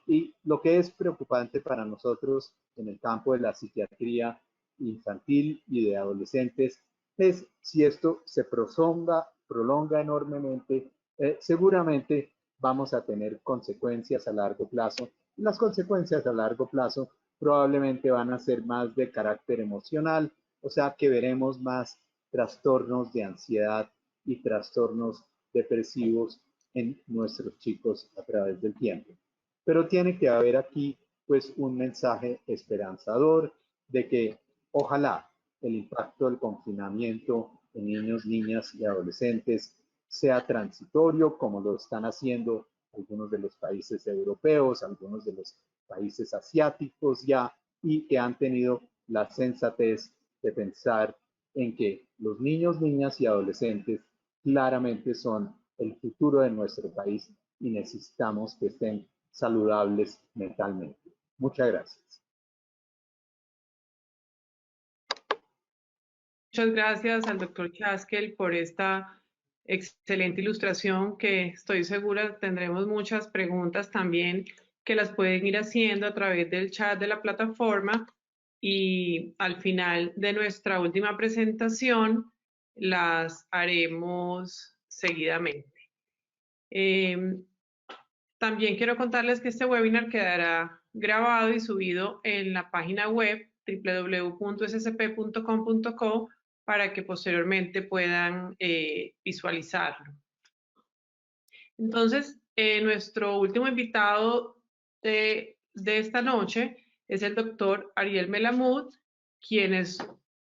Y lo que es preocupante para nosotros en el campo de la psiquiatría infantil y de adolescentes es si esto se prolonga enormemente, seguramente vamos a tener consecuencias a largo plazo. Y las consecuencias a largo plazo probablemente van a ser más de carácter emocional, o sea que veremos más trastornos de ansiedad y trastornos depresivos en nuestros chicos a través del tiempo. Pero tiene que haber aquí pues un mensaje esperanzador de que ojalá el impacto del confinamiento en niños, niñas y adolescentes sea transitorio, como lo están haciendo algunos de los países europeos, algunos de los países asiáticos ya, y que han tenido la sensatez de pensar en que los niños, niñas y adolescentes claramente son el futuro de nuestro país y necesitamos que estén saludables mentalmente. Muchas gracias. Muchas gracias al doctor Chaskel por esta excelente ilustración que estoy segura tendremos muchas preguntas también que las pueden ir haciendo a través del chat de la plataforma y al final de nuestra última presentación las haremos seguidamente. También quiero contarles que este webinar quedará grabado y subido en la página web www.scp.com.co para que posteriormente puedan visualizarlo. Entonces, nuestro último invitado de esta noche es el doctor Ariel Melamud, quien es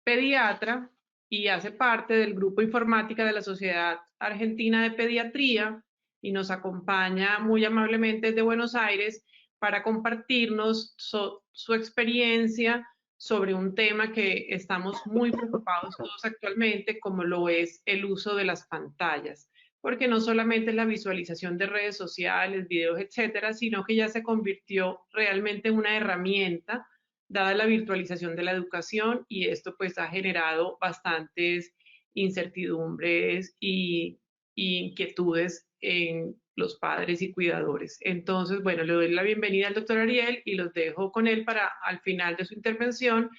pediatra y hace parte del grupo informática de la Sociedad Argentina de Pediatría y nos acompaña muy amablemente desde Buenos Aires para compartirnos su experiencia sobre un tema que estamos muy preocupados todos actualmente, como lo es el uso de las pantallas. Porque no solamente es la visualización de redes sociales, videos, etcétera, sino que ya se convirtió realmente en una herramienta dada la virtualización de la educación y esto pues ha generado bastantes incertidumbres y inquietudes en los padres y cuidadores. Entonces, bueno, le doy la bienvenida al doctor Ariel y los dejo con él para al final de su intervención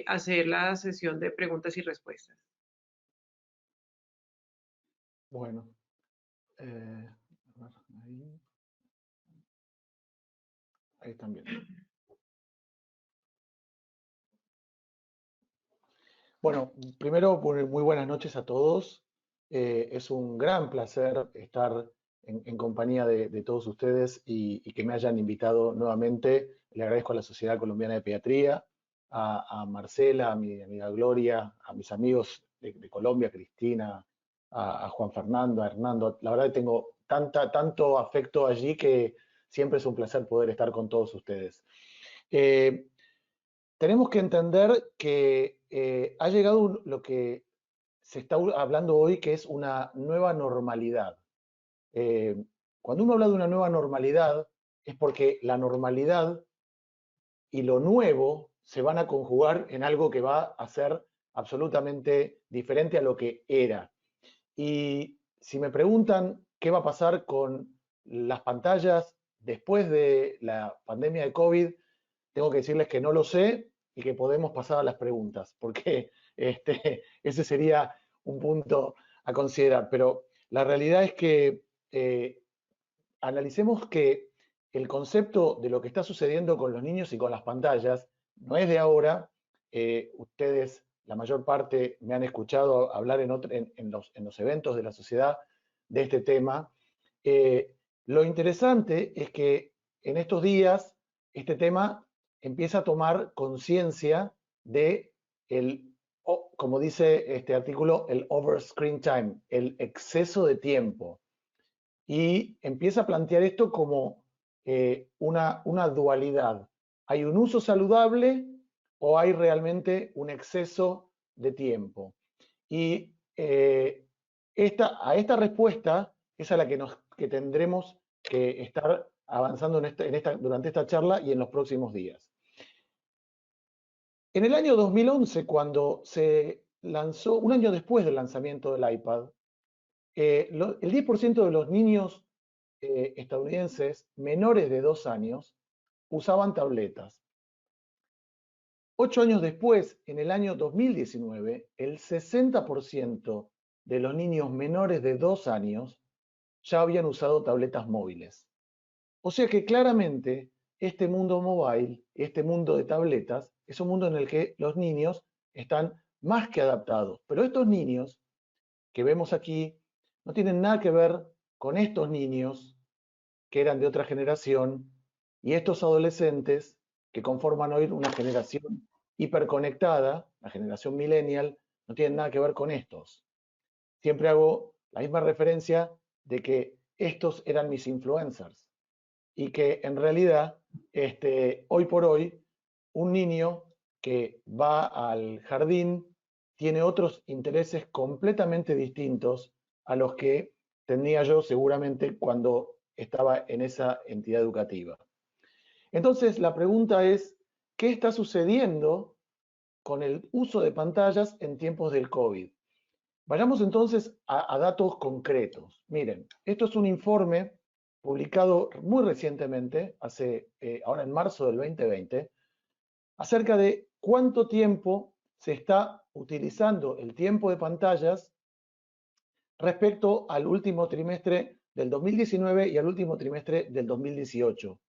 hacer la sesión de preguntas y respuestas. Bueno, ahí también. Bueno, primero, muy buenas noches a todos. Es un gran placer estar en compañía de todos ustedes y que me hayan invitado nuevamente. Le agradezco a la Sociedad Colombiana de Pediatría, a Marcela, a mi amiga Gloria, a mis amigos de Colombia, Cristina, a Juan Fernando, a Hernando. La verdad que tengo tanto afecto allí que siempre es un placer poder estar con todos ustedes. Tenemos que entender que ha llegado lo que se está hablando hoy, que es una nueva normalidad. Cuando uno habla de una nueva normalidad, es porque la normalidad y lo nuevo se van a conjugar en algo que va a ser absolutamente diferente a lo que era. Y si me preguntan qué va a pasar con las pantallas después de la pandemia de COVID, tengo que decirles que no lo sé y que podemos pasar a las preguntas, porque ese sería un punto a considerar. Pero la realidad es que analicemos que el concepto de lo que está sucediendo con los niños y con las pantallas no es de ahora. Ustedes, la mayor parte, me han escuchado hablar en los eventos de la sociedad de este tema. Lo interesante es que en estos días este tema empieza a tomar conciencia de como dice este artículo, el over screen time, el exceso de tiempo. Y empieza a plantear esto como una dualidad. ¿Hay un uso saludable o hay realmente un exceso de tiempo? Y a esta respuesta es a la que tendremos que estar avanzando durante esta charla y en los próximos días. En el año 2011, cuando se lanzó, un año después del lanzamiento del iPad, el 10% de los niños estadounidenses menores de 2 años usaban tabletas. 8 años después, en el año 2019, el 60% de los niños menores de 2 años ya habían usado tabletas móviles. O sea que claramente este mundo mobile, este mundo de tabletas, es un mundo en el que los niños están más que adaptados. Pero estos niños que vemos aquí no tienen nada que ver con estos niños que eran de otra generación y estos adolescentes que conforman hoy una generación hiperconectada, la generación millennial, no tienen nada que ver con estos. Siempre hago la misma referencia de que estos eran mis influencers y que en realidad hoy por hoy un niño que va al jardín tiene otros intereses completamente distintos a los que tenía yo seguramente cuando estaba en esa entidad educativa. Entonces la pregunta es, ¿qué está sucediendo con el uso de pantallas en tiempos del COVID. Vayamos entonces a datos concretos. Miren, esto es un informe publicado muy recientemente, ahora en marzo del 2020, acerca de cuánto tiempo se está utilizando el tiempo de pantallas respecto al último trimestre del 2019 y al último trimestre del 2018.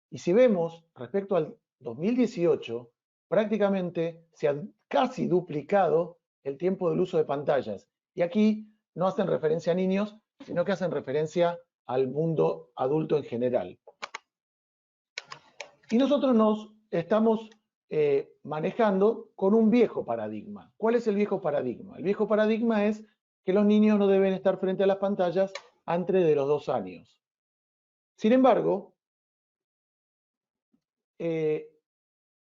Y si vemos, respecto al 2018, prácticamente se ha casi duplicado el tiempo del uso de pantallas. Y aquí no hacen referencia a niños, sino que hacen referencia al mundo adulto en general. Y nosotros nos estamos manejando con un viejo paradigma. ¿Cuál es el viejo paradigma? El viejo paradigma es que los niños no deben estar frente a las pantallas antes de los 2 años. Sin embargo, el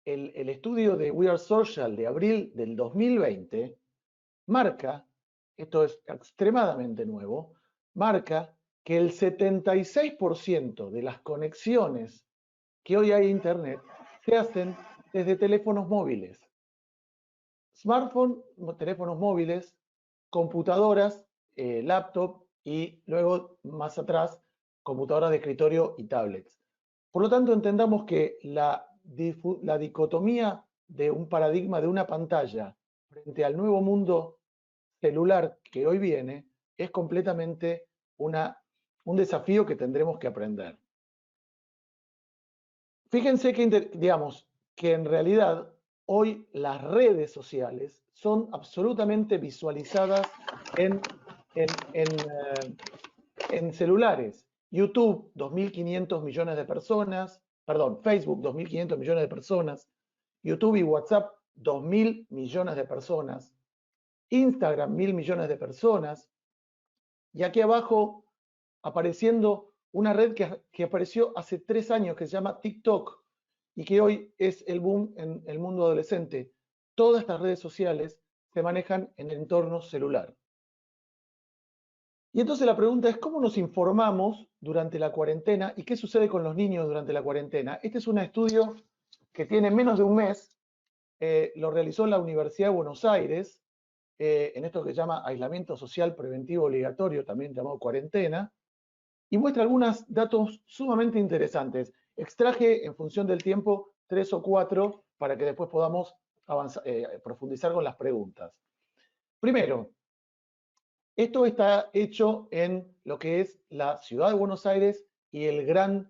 estudio de We Are Social de abril del 2020 marca, esto es extremadamente nuevo, marca que el 76% de las conexiones que hoy hay a Internet se hacen desde teléfonos móviles. Smartphones, teléfonos móviles, computadoras, laptop y luego más atrás, computadoras de escritorio y tablets. Por lo tanto, entendamos que la dicotomía de un paradigma de una pantalla frente al nuevo mundo celular que hoy viene es completamente un desafío que tendremos que aprender. Fíjense que, digamos, que en realidad hoy las redes sociales son absolutamente visualizadas en celulares. YouTube, 2.500 millones de personas, perdón, Facebook, 2.500 millones de personas, YouTube y WhatsApp, 2.000 millones de personas, Instagram, 1.000 millones de personas, y aquí abajo apareciendo una red que apareció hace 3 años que se llama TikTok y que hoy es el boom en el mundo adolescente. Todas estas redes sociales se manejan en el entorno celular. Y entonces la pregunta es, ¿cómo nos informamos durante la cuarentena y qué sucede con los niños durante la cuarentena? Este es un estudio que tiene menos de un mes, lo realizó la Universidad de Buenos Aires, en esto que se llama aislamiento social preventivo obligatorio, también llamado cuarentena, y muestra algunos datos sumamente interesantes. Extraje en función del tiempo 3 o 4 para que después podamos profundizar con las preguntas. Primero, esto está hecho en lo que es la ciudad de Buenos Aires y el gran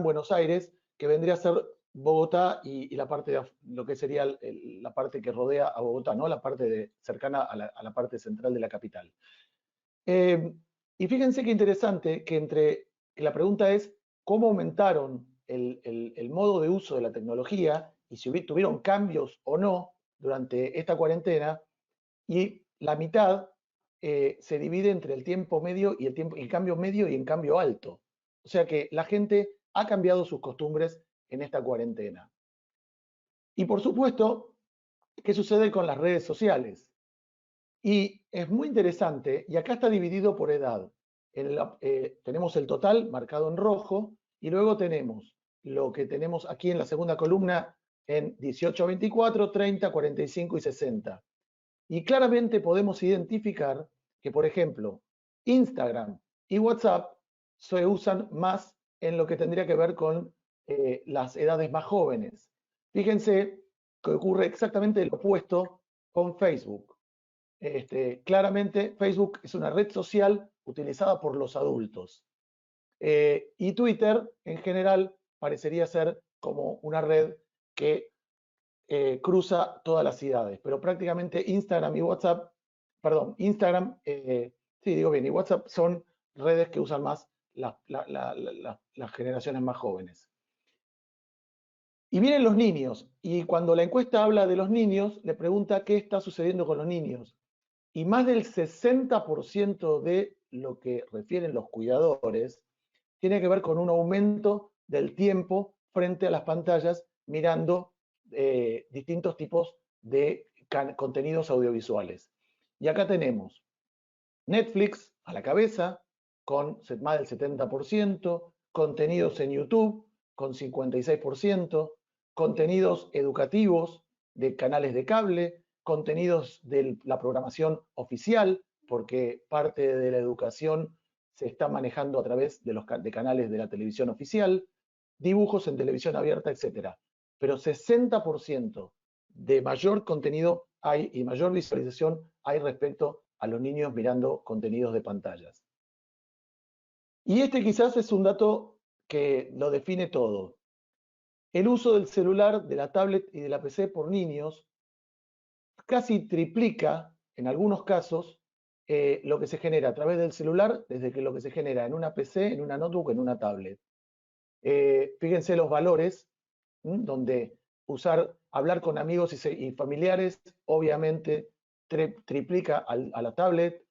Buenos Aires, que vendría a ser Bogotá y la parte de lo que sería la parte que rodea a Bogotá, ¿no? La parte cercana a la parte central de la capital. Y fíjense qué interesante que la pregunta es cómo aumentaron el modo de uso de la tecnología y si tuvieron cambios o no durante esta cuarentena, y la mitad se divide entre el tiempo medio y el cambio medio y el cambio alto. O sea que la gente ha cambiado sus costumbres en esta cuarentena. Y por supuesto, ¿qué sucede con las redes sociales? Y es muy interesante, y acá está dividido por edad. Tenemos el total marcado en rojo, y luego tenemos lo que tenemos aquí en la segunda columna en 18 a 24, 30, 45 y 60. Y claramente podemos identificar que, por ejemplo, Instagram y WhatsApp se usan más en lo que tendría que ver con las edades más jóvenes. Fíjense que ocurre exactamente lo opuesto con Facebook. Claramente Facebook es una red social utilizada por los adultos. Y Twitter, en general, parecería ser como una red que cruza todas las ciudades, pero prácticamente Instagram y WhatsApp, perdón, Instagram, sí, digo bien, y WhatsApp son redes que usan más las generaciones más jóvenes. Y vienen los niños, y cuando la encuesta habla de los niños, le pregunta qué está sucediendo con los niños. Y más del 60% de lo que refieren los cuidadores tiene que ver con un aumento del tiempo frente a las pantallas mirando distintos tipos de contenidos audiovisuales. Y acá tenemos Netflix a la cabeza con más del 70%, contenidos en YouTube con 56%, contenidos educativos de canales de cable, contenidos de la programación oficial, porque parte de la educación se está manejando a través de canales de la televisión oficial, dibujos en televisión abierta, etc. Pero 60% de mayor contenido hay y mayor visualización hay respecto a los niños mirando contenidos de pantallas. Y este quizás es un dato que lo define todo. El uso del celular, de la tablet y de la PC por niños casi triplica, en algunos casos, lo que se genera a través del celular, desde que lo que se genera en una PC, en una notebook, en una tablet. Fíjense los valores, donde hablar con amigos y familiares, obviamente, triplica a la tablet,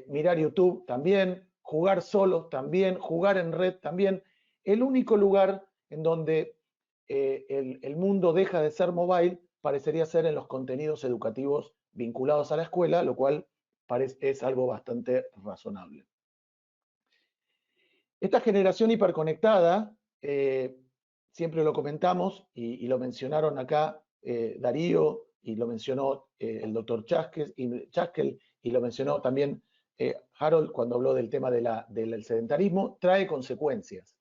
mirar YouTube también, jugar solos también, jugar en red también. El único lugar en donde el mundo deja de ser mobile parecería ser en los contenidos educativos vinculados a la escuela, lo cual es algo bastante razonable. Esta generación hiperconectada, siempre lo comentamos y lo mencionaron acá Darío, y lo mencionó el doctor Chaskel, y lo mencionó también Harold cuando habló del tema del sedentarismo, trae consecuencias.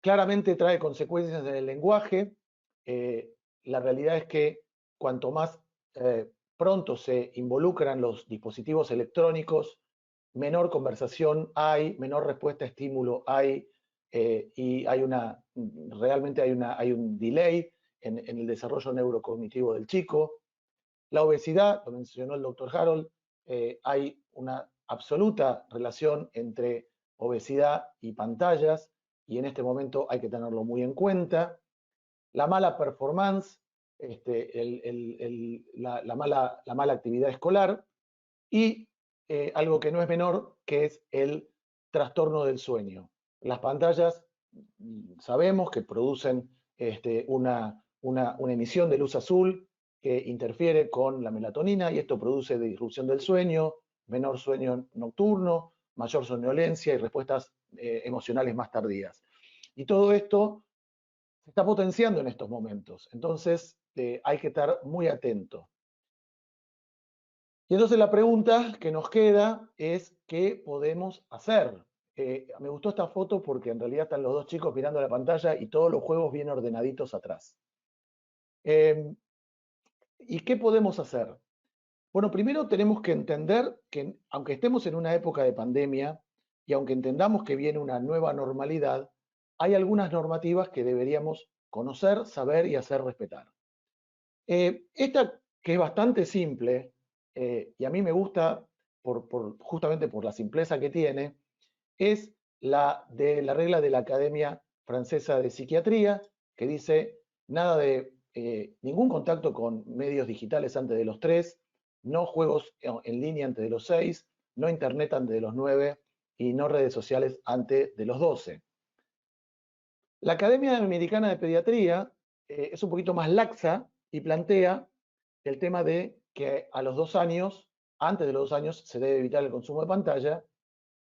Claramente trae consecuencias en el lenguaje. La realidad es que cuanto más pronto se involucran los dispositivos electrónicos, menor conversación hay, menor respuesta a estímulo hay, y realmente hay un delay en el desarrollo neurocognitivo del chico. La obesidad, lo mencionó el doctor Harold, hay una absoluta relación entre obesidad y pantallas, y en este momento hay que tenerlo muy en cuenta. La mala performance, la mala actividad escolar, y algo que no es menor, que es el trastorno del sueño. Las pantallas sabemos que producen una emisión de luz azul que interfiere con la melatonina, y esto produce disrupción del sueño, menor sueño nocturno, mayor somnolencia y respuestas emocionales más tardías. Y todo esto se está potenciando en estos momentos, entonces hay que estar muy atento. Y entonces la pregunta que nos queda es, ¿qué podemos hacer? Me gustó esta foto porque en realidad están los dos chicos mirando la pantalla y todos los juegos bien ordenaditos atrás. ¿Y qué podemos hacer? Bueno, primero tenemos que entender que aunque estemos en una época de pandemia y aunque entendamos que viene una nueva normalidad, hay algunas normativas que deberíamos conocer, saber y hacer respetar. Esta, que es bastante simple, y a mí me gusta justamente por la simpleza que tiene, es la regla de la Academia Francesa de Psiquiatría, que dice nada de ningún contacto con medios digitales antes de los 3, no juegos en línea antes de los 6, no internet antes de los 9 y no redes sociales antes de los 12. La Academia Americana de Pediatría es un poquito más laxa y plantea el tema de que a los 2 años, antes de los 2 años, se debe evitar el consumo de pantalla.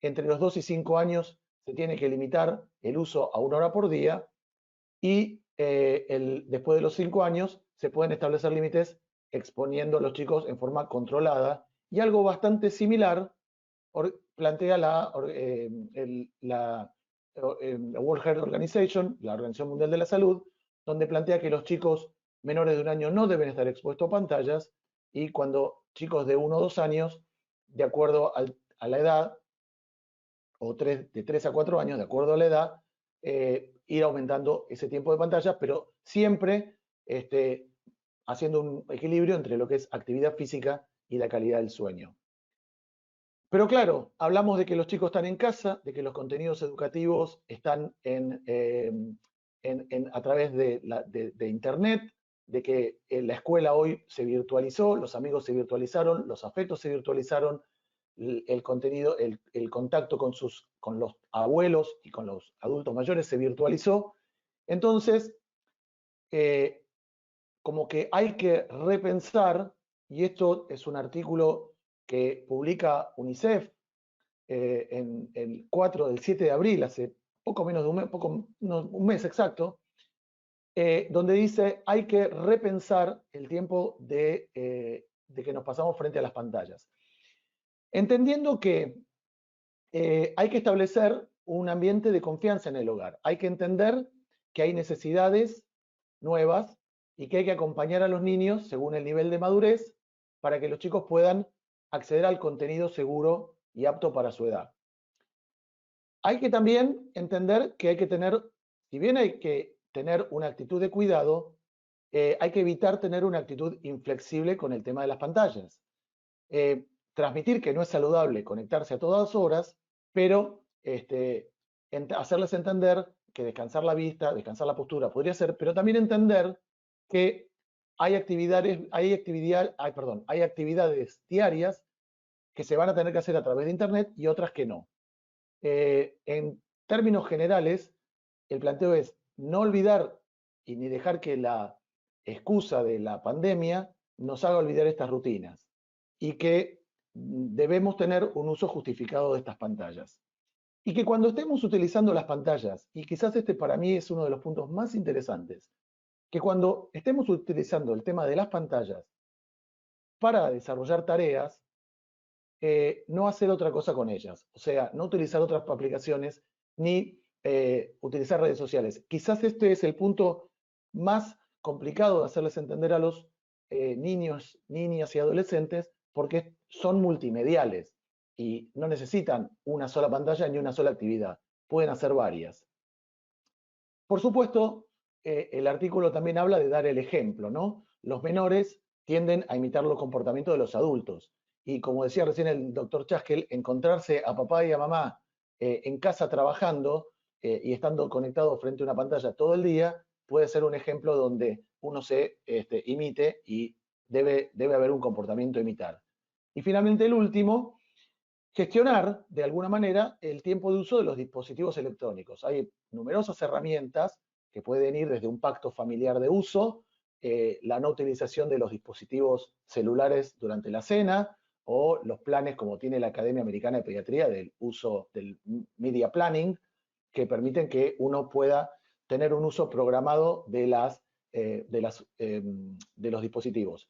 Entre los 2 y 5 años se tiene que limitar el uso a 1 hora por día, y después de los 5 años se pueden establecer límites exponiendo a los chicos en forma controlada, y algo bastante similar plantea la World Health Organization, la Organización Mundial de la Salud, donde plantea que los chicos menores de 1 año no deben estar expuestos a pantallas, y cuando chicos de 1 o 2 años, de acuerdo a la edad, o de 3 a 4 años, de acuerdo a la edad, ir aumentando ese tiempo de pantalla, pero siempre haciendo un equilibrio entre lo que es actividad física y la calidad del sueño. Pero claro, hablamos de que los chicos están en casa, de que los contenidos educativos están a través de Internet, de que la escuela hoy se virtualizó, los amigos se virtualizaron, los afectos se virtualizaron, el contenido, el contacto con los abuelos y con los adultos mayores se virtualizó. Entonces, como que hay que repensar, y esto es un artículo que publica UNICEF en el 7 de abril, hace poco menos de un mes, un mes exacto, donde dice hay que repensar el tiempo de que nos pasamos frente a las pantallas. Entendiendo que hay que establecer un ambiente de confianza en el hogar. Hay que entender que hay necesidades nuevas y que hay que acompañar a los niños según el nivel de madurez para que los chicos puedan acceder al contenido seguro y apto para su edad. Hay que también entender que hay que tener, si bien hay que tener una actitud de cuidado, hay que evitar tener una actitud inflexible con el tema de las pantallas. Transmitir que no es saludable conectarse a todas horas, pero hacerles entender que descansar la vista, descansar la postura podría ser, pero también entender que hay actividades diarias que se van a tener que hacer a través de Internet y otras que no. En términos generales, el planteo es no olvidar y ni dejar que la excusa de la pandemia nos haga olvidar estas rutinas y que debemos tener un uso justificado de estas pantallas. Y que cuando estemos utilizando las pantallas, y quizás este para mí es uno de los puntos más interesantes, que cuando estemos utilizando el tema de las pantallas para desarrollar tareas, no hacer otra cosa con ellas. O sea, no utilizar otras aplicaciones ni utilizar redes sociales. Quizás este es el punto más complicado de hacerles entender a los niños, niñas y adolescentes porque son multimediales y no necesitan una sola pantalla ni una sola actividad. Pueden hacer varias. Por supuesto, el artículo también habla de dar el ejemplo, ¿no? Los menores tienden a imitar los comportamientos de los adultos. Y como decía recién el doctor Chaskel, encontrarse a papá y a mamá en casa trabajando y estando conectados frente a una pantalla todo el día puede ser un ejemplo donde uno se imite y debe haber un comportamiento a imitar. Y finalmente el último, gestionar de alguna manera el tiempo de uso de los dispositivos electrónicos. Hay numerosas herramientas que pueden ir desde un pacto familiar de uso, la no utilización de los dispositivos celulares durante la cena, o los planes como tiene la Academia Americana de Pediatría del uso del media planning, que permiten que uno pueda tener un uso programado de los dispositivos.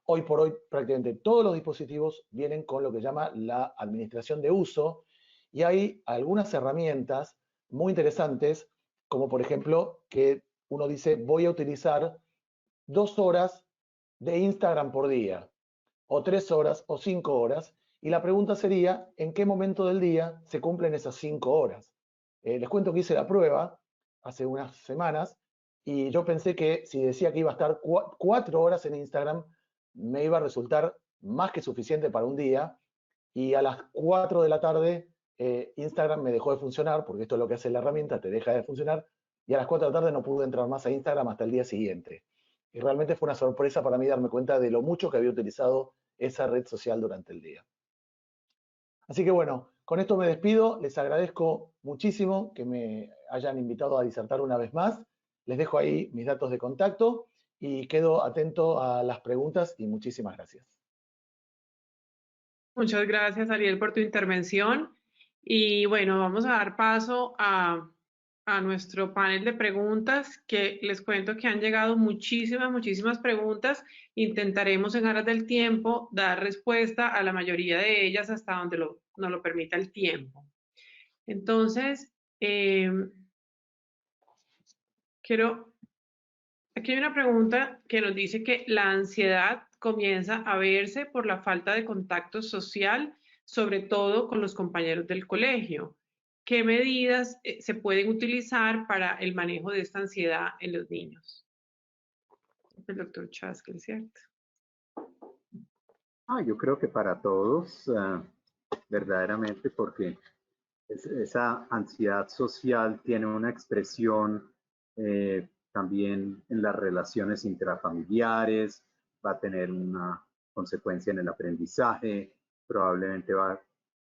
Hoy por hoy prácticamente todos los dispositivos vienen con lo que llama la administración de uso y hay algunas herramientas muy interesantes, como por ejemplo que uno dice voy a utilizar 2 horas de Instagram por día, o 3 horas, o 5 horas, y la pregunta sería, ¿en qué momento del día se cumplen esas 5 horas? Les cuento que hice la prueba hace unas semanas, y yo pensé que si decía que iba a estar 4 horas en Instagram, me iba a resultar más que suficiente para un día, y a las 4 de la tarde Instagram me dejó de funcionar, porque esto es lo que hace la herramienta, te deja de funcionar, y a las 4 de la tarde no pude entrar más a Instagram hasta el día siguiente. Y realmente fue una sorpresa para mí darme cuenta de lo mucho que había utilizado esa red social durante el día. Así que bueno, con esto me despido, les agradezco muchísimo que me hayan invitado a disertar una vez más, les dejo ahí mis datos de contacto y quedo atento a las preguntas y muchísimas gracias. Muchas gracias, Ariel, por tu intervención. Y bueno, vamos a dar paso a nuestro panel de preguntas, que les cuento que han llegado muchísimas preguntas. Intentaremos en aras del tiempo dar respuesta a la mayoría de ellas hasta donde nos lo permita el tiempo. Entonces, aquí hay una pregunta que nos dice que la ansiedad comienza a verse por la falta de contacto social, sobre todo con los compañeros del colegio. ¿Qué medidas se pueden utilizar para el manejo de esta ansiedad en los niños? El doctor Chaskel, ¿cierto? Yo creo que para todos, verdaderamente, porque esa ansiedad social tiene una expresión también en las relaciones intrafamiliares, va a tener una consecuencia en el aprendizaje, probablemente va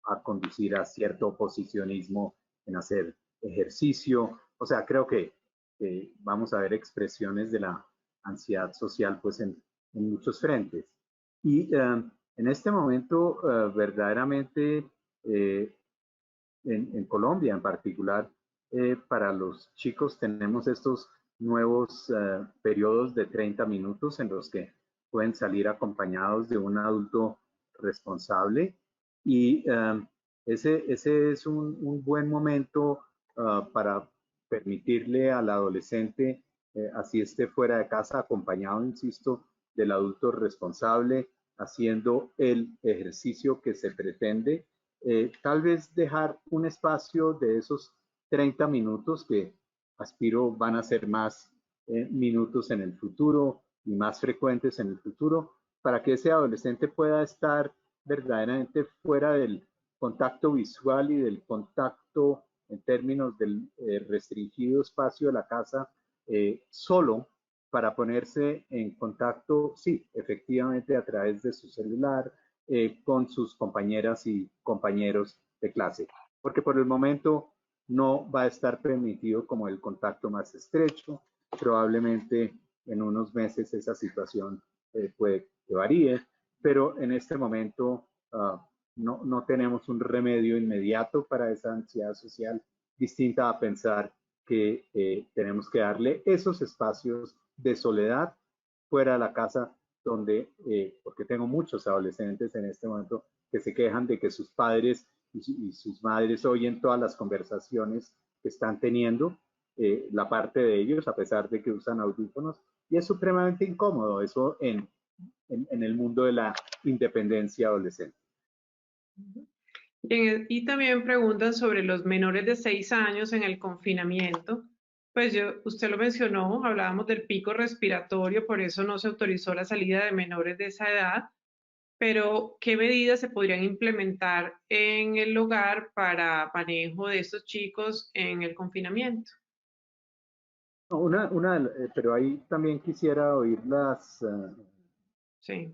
a conducir a cierto oposicionismo en hacer ejercicio. O sea, creo que vamos a ver expresiones de la ansiedad social pues en muchos frentes. Y en este momento, verdaderamente, en Colombia en particular, para los chicos tenemos estos nuevos periodos de 30 minutos en los que pueden salir acompañados de un adulto responsable y ese es un buen momento para permitirle al adolescente, así esté fuera de casa, acompañado, insisto, del adulto responsable, haciendo el ejercicio que se pretende. Tal vez dejar un espacio de esos 30 minutos que aspiro van a ser más minutos en el futuro y más frecuentes en el futuro, para que ese adolescente pueda estar verdaderamente fuera del contacto visual y del contacto en términos del restringido espacio de la casa solo para ponerse en contacto, sí, efectivamente a través de su celular, con sus compañeras y compañeros de clase. Porque por el momento no va a estar permitido como el contacto más estrecho. Probablemente en unos meses esa situación puede que varíe, pero en este momento no tenemos un remedio inmediato para esa ansiedad social distinta a pensar que tenemos que darle esos espacios de soledad fuera de la casa donde, porque tengo muchos adolescentes en este momento que se quejan de que sus padres y sus madres oyen todas las conversaciones que están teniendo, la parte de ellos, a pesar de que usan audífonos, y es supremamente incómodo eso en el mundo de la independencia adolescente. Y también preguntan sobre los menores de 6 años en el confinamiento. Pues usted lo mencionó, hablábamos del pico respiratorio, por eso no se autorizó la salida de menores de esa edad, pero ¿qué medidas se podrían implementar en el hogar para manejo de estos chicos en el confinamiento? Pero ahí también quisiera oír las Sí.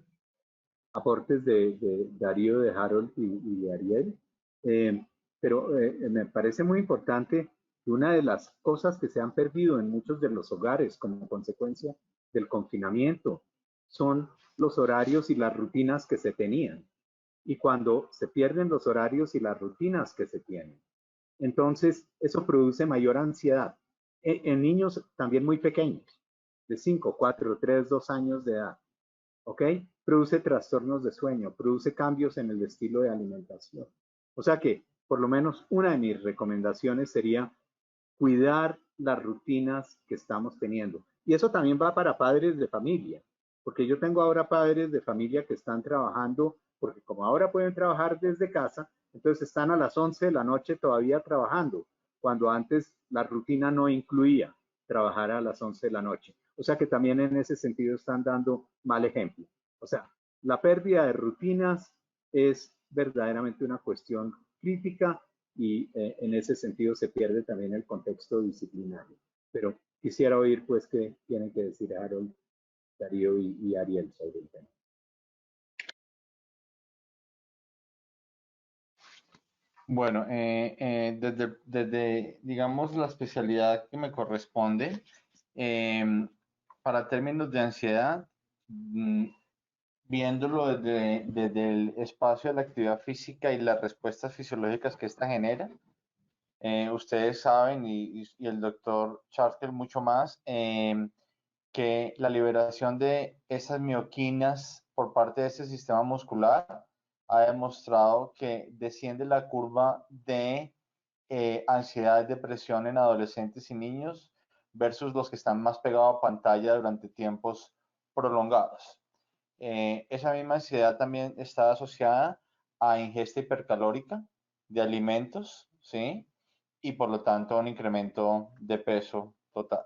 aportes de Darío, de Harold y de Ariel. Pero me parece muy importante que una de las cosas que se han perdido en muchos de los hogares como consecuencia del confinamiento son los horarios y las rutinas que se tenían. Y cuando se pierden los horarios y las rutinas que se tienen, entonces eso produce mayor ansiedad en niños también muy pequeños, de 5, 4, 3, 2 años de edad. ¿Ok? Produce trastornos de sueño, produce cambios en el estilo de alimentación. O sea que, por lo menos, una de mis recomendaciones sería cuidar las rutinas que estamos teniendo. Y eso también va para padres de familia, porque yo tengo ahora padres de familia que están trabajando, porque como ahora pueden trabajar desde casa, entonces están a las 11 de la noche todavía trabajando, cuando antes la rutina no incluía trabajar a las 11 de la noche. O sea que también en ese sentido están dando mal ejemplo. O sea, la pérdida de rutinas es verdaderamente una cuestión crítica y en ese sentido se pierde también el contexto disciplinario. Pero quisiera oír pues qué tienen que decir Harold, Darío y Ariel sobre el tema. Bueno, desde, digamos, la especialidad que me corresponde, para términos de ansiedad, viéndolo desde el espacio de la actividad física y las respuestas fisiológicas que esta genera, ustedes saben, y el doctor Charter mucho más, que la liberación de esas mioquinas por parte de ese sistema muscular ha demostrado que desciende la curva de ansiedad y depresión en adolescentes y niños versus los que están más pegados a pantalla durante tiempos prolongados. Esa misma ansiedad también está asociada a ingesta hipercalórica de alimentos, ¿sí? Y por lo tanto un incremento de peso total.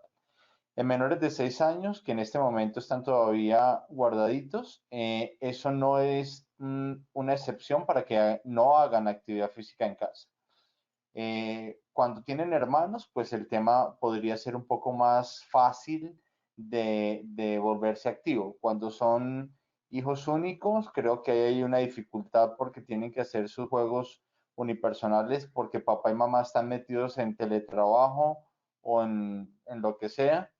En menores de 6 años, que en este momento están todavía guardaditos, eso no es una excepción para que no hagan actividad física en casa. Cuando tienen hermanos, pues el tema podría ser un poco más fácil de volverse activo. Cuando son hijos únicos, creo que hay una dificultad porque tienen que hacer sus juegos unipersonales porque papá y mamá están metidos en teletrabajo o en lo que sea.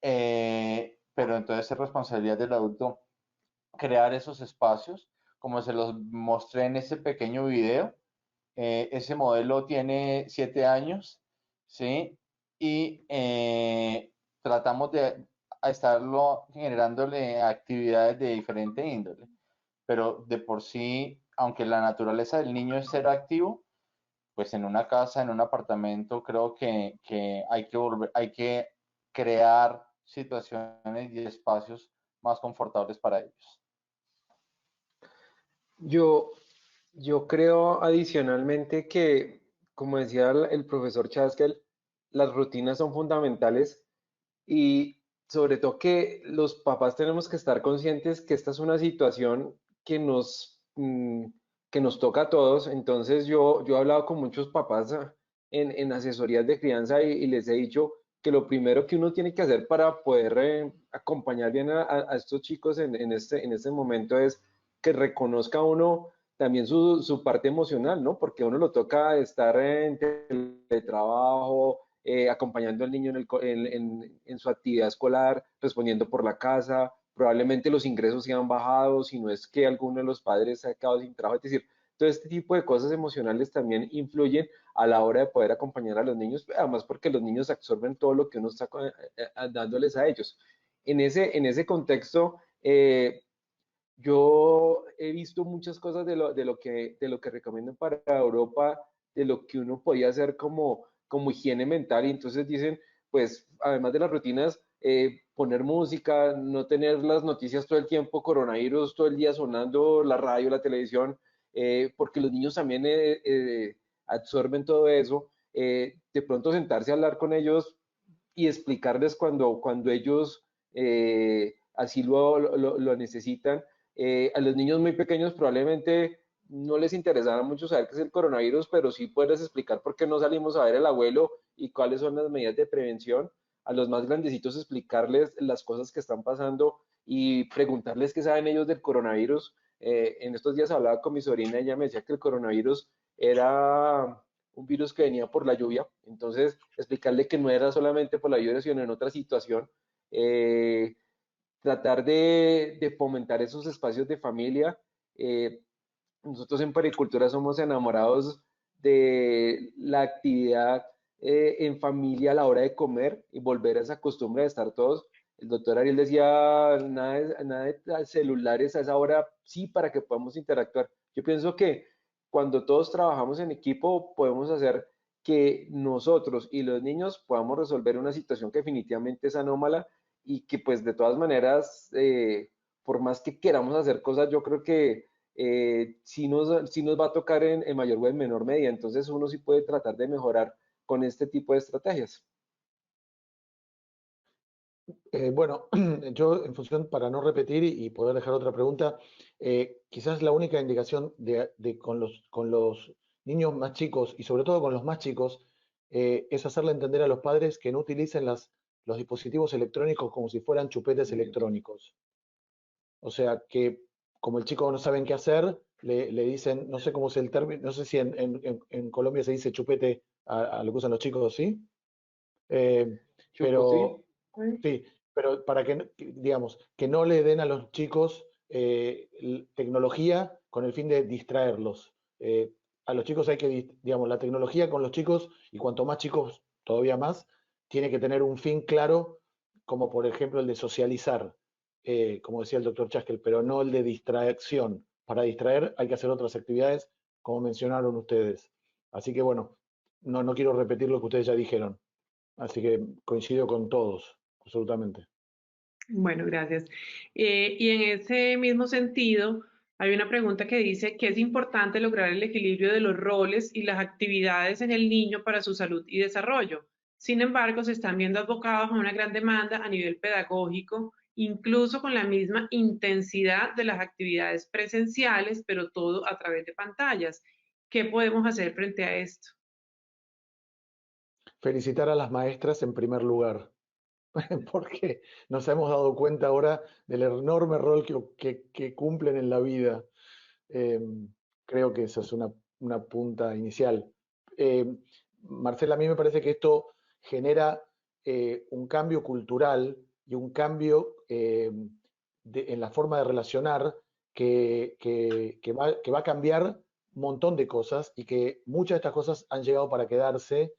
Pero entonces es responsabilidad del adulto crear esos espacios, como se los mostré en ese pequeño video. Ese modelo tiene 7 años, ¿sí? Y tratamos de estarlo generándole actividades de diferente índole, pero de por sí, aunque la naturaleza del niño es ser activo, pues en una casa, en un apartamento, creo que hay que crear situaciones y espacios más confortables para ellos. Yo creo adicionalmente que, como decía el profesor Chaskel, las rutinas son fundamentales y sobre todo que los papás tenemos que estar conscientes que esta es una situación que nos toca a todos. Entonces yo he hablado con muchos papás en asesorías de crianza y les he dicho que lo primero que uno tiene que hacer para poder acompañar bien a estos chicos en este momento es que reconozca uno también su parte emocional, ¿no? Porque a uno lo toca estar en teletrabajo, acompañando al niño en su actividad escolar, respondiendo por la casa, probablemente los ingresos se han bajado, si no es que alguno de los padres ha quedado sin trabajo, es decir, todo este tipo de cosas emocionales también influyen a la hora de poder acompañar a los niños, además porque los niños absorben todo lo que uno está dándoles a ellos. En ese contexto, yo he visto muchas cosas de lo que recomiendan para Europa, de lo que uno podía hacer como higiene mental, y entonces dicen, pues, además de las rutinas, poner música, no tener las noticias todo el tiempo, coronavirus todo el día sonando, la radio, la televisión, porque los niños también absorben todo eso, de pronto sentarse a hablar con ellos y explicarles cuando ellos así lo necesitan. A los niños muy pequeños probablemente no les interesará mucho saber qué es el coronavirus, pero sí puedes explicar por qué no salimos a ver al abuelo y cuáles son las medidas de prevención. A los más grandecitos explicarles las cosas que están pasando y preguntarles qué saben ellos del coronavirus. En estos días hablaba con mi sobrina, ella me decía que el coronavirus era un virus que venía por la lluvia, entonces explicarle que no era solamente por la lluvia, sino en otra situación. Eh, Tratar de fomentar esos espacios de familia. Eh, Nosotros en Paricultura somos enamorados de la actividad en familia a la hora de comer y volver a esa costumbre de estar todos. El doctor Ariel decía, nada de celulares a esa hora, sí, para que podamos interactuar. Yo pienso que cuando todos trabajamos en equipo, podemos hacer que nosotros y los niños podamos resolver una situación que definitivamente es anómala y que pues de todas maneras, por más que queramos hacer cosas, yo creo que sí nos va a tocar en mayor o en menor medida. Entonces uno sí puede tratar de mejorar con este tipo de estrategias. Bueno, yo en función, para no repetir y poder dejar otra pregunta, quizás la única indicación con los niños más chicos y sobre todo con los más chicos es hacerle entender a los padres que no utilicen los dispositivos electrónicos como si fueran chupetes electrónicos. O sea, que como el chico no saben qué hacer, le dicen, no sé cómo es el término, no sé si en Colombia se dice chupete a lo que usan los chicos, ¿sí? Chupo, sí. Pero sí, pero para que, digamos, que no le den a los chicos tecnología con el fin de distraerlos. A los chicos hay que, digamos, la tecnología con los chicos, y cuanto más chicos, todavía más, tiene que tener un fin claro, como por ejemplo el de socializar, como decía el doctor Chaskel, pero no el de distracción. Para distraer hay que hacer otras actividades, como mencionaron ustedes. Así que bueno, no quiero repetir lo que ustedes ya dijeron. Así que coincido con todos, absolutamente. Bueno, gracias. Y en ese mismo sentido, hay una pregunta que dice que es importante lograr el equilibrio de los roles y las actividades en el niño para su salud y desarrollo. Sin embargo, se están viendo abocados a una gran demanda a nivel pedagógico, incluso con la misma intensidad de las actividades presenciales, pero todo a través de pantallas. ¿Qué podemos hacer frente a esto? Felicitar a las maestras en primer lugar, porque nos hemos dado cuenta ahora del enorme rol que cumplen en la vida. Eh, Creo que esa es una punta inicial. Eh, Marcela, a mí me parece que esto genera un cambio cultural y un cambio en la forma de relacionar que va a cambiar un montón de cosas y que muchas de estas cosas han llegado para quedarse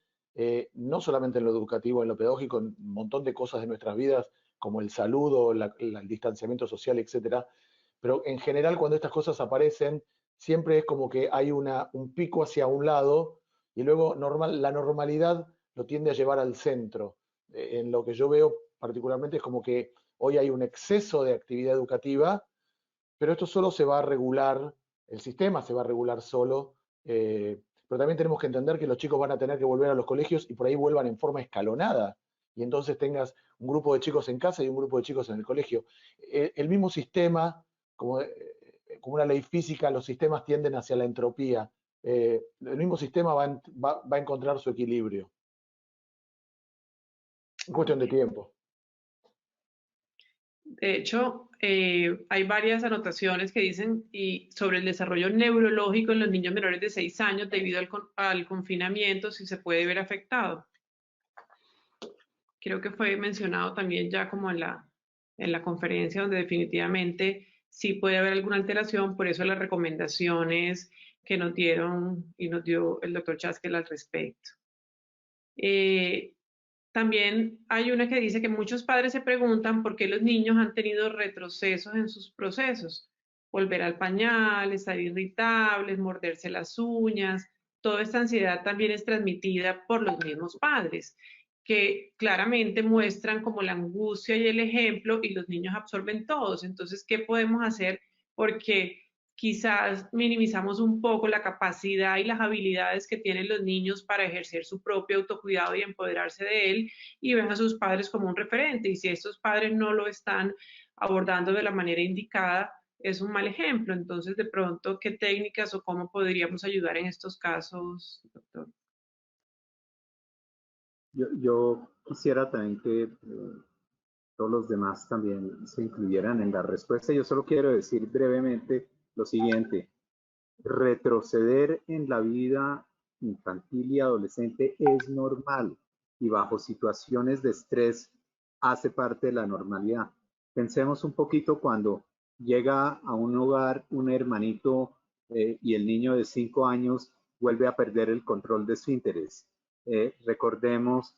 no solamente en lo educativo, en lo pedagógico, en un montón de cosas de nuestras vidas, como el saludo, el distanciamiento social, etcétera. Pero en general, cuando estas cosas aparecen, siempre es como que hay un pico hacia un lado y luego la normalidad lo tiende a llevar al centro. En lo que yo veo particularmente es como que hoy hay un exceso de actividad educativa, pero esto solo se va a regular, el sistema se va a regular solo, pero también tenemos que entender que los chicos van a tener que volver a los colegios y por ahí vuelvan en forma escalonada, y entonces tengas un grupo de chicos en casa y un grupo de chicos en el colegio. El mismo sistema, como una ley física, los sistemas tienden hacia la entropía. El mismo sistema va a encontrar su equilibrio. En cuestión de tiempo. De hecho, hay varias anotaciones que dicen sobre el desarrollo neurológico en los niños menores de 6 años debido al confinamiento, si se puede ver afectado. Creo que fue mencionado también ya como en la conferencia, donde definitivamente sí puede haber alguna alteración, por eso las recomendaciones que nos dieron y nos dio el doctor Chaskel al respecto. También hay una que dice que muchos padres se preguntan por qué los niños han tenido retrocesos en sus procesos. Volver al pañal, estar irritables, morderse las uñas. Toda esta ansiedad también es transmitida por los mismos padres, que claramente muestran como la angustia y el ejemplo y los niños absorben todos. Entonces, ¿qué podemos hacer? Porque quizás minimizamos un poco la capacidad y las habilidades que tienen los niños para ejercer su propio autocuidado y empoderarse de él, y ven a sus padres como un referente. Y si estos padres no lo están abordando de la manera indicada, es un mal ejemplo. Entonces, de pronto, ¿qué técnicas o cómo podríamos ayudar en estos casos, doctor? Yo quisiera también que todos los demás también se incluyeran en la respuesta. Yo solo quiero decir brevemente lo siguiente. Retroceder en la vida infantil y adolescente es normal y bajo situaciones de estrés hace parte de la normalidad. Pensemos un poquito cuando llega a un hogar un hermanito y el niño de 5 años vuelve a perder el control de su interés. Recordemos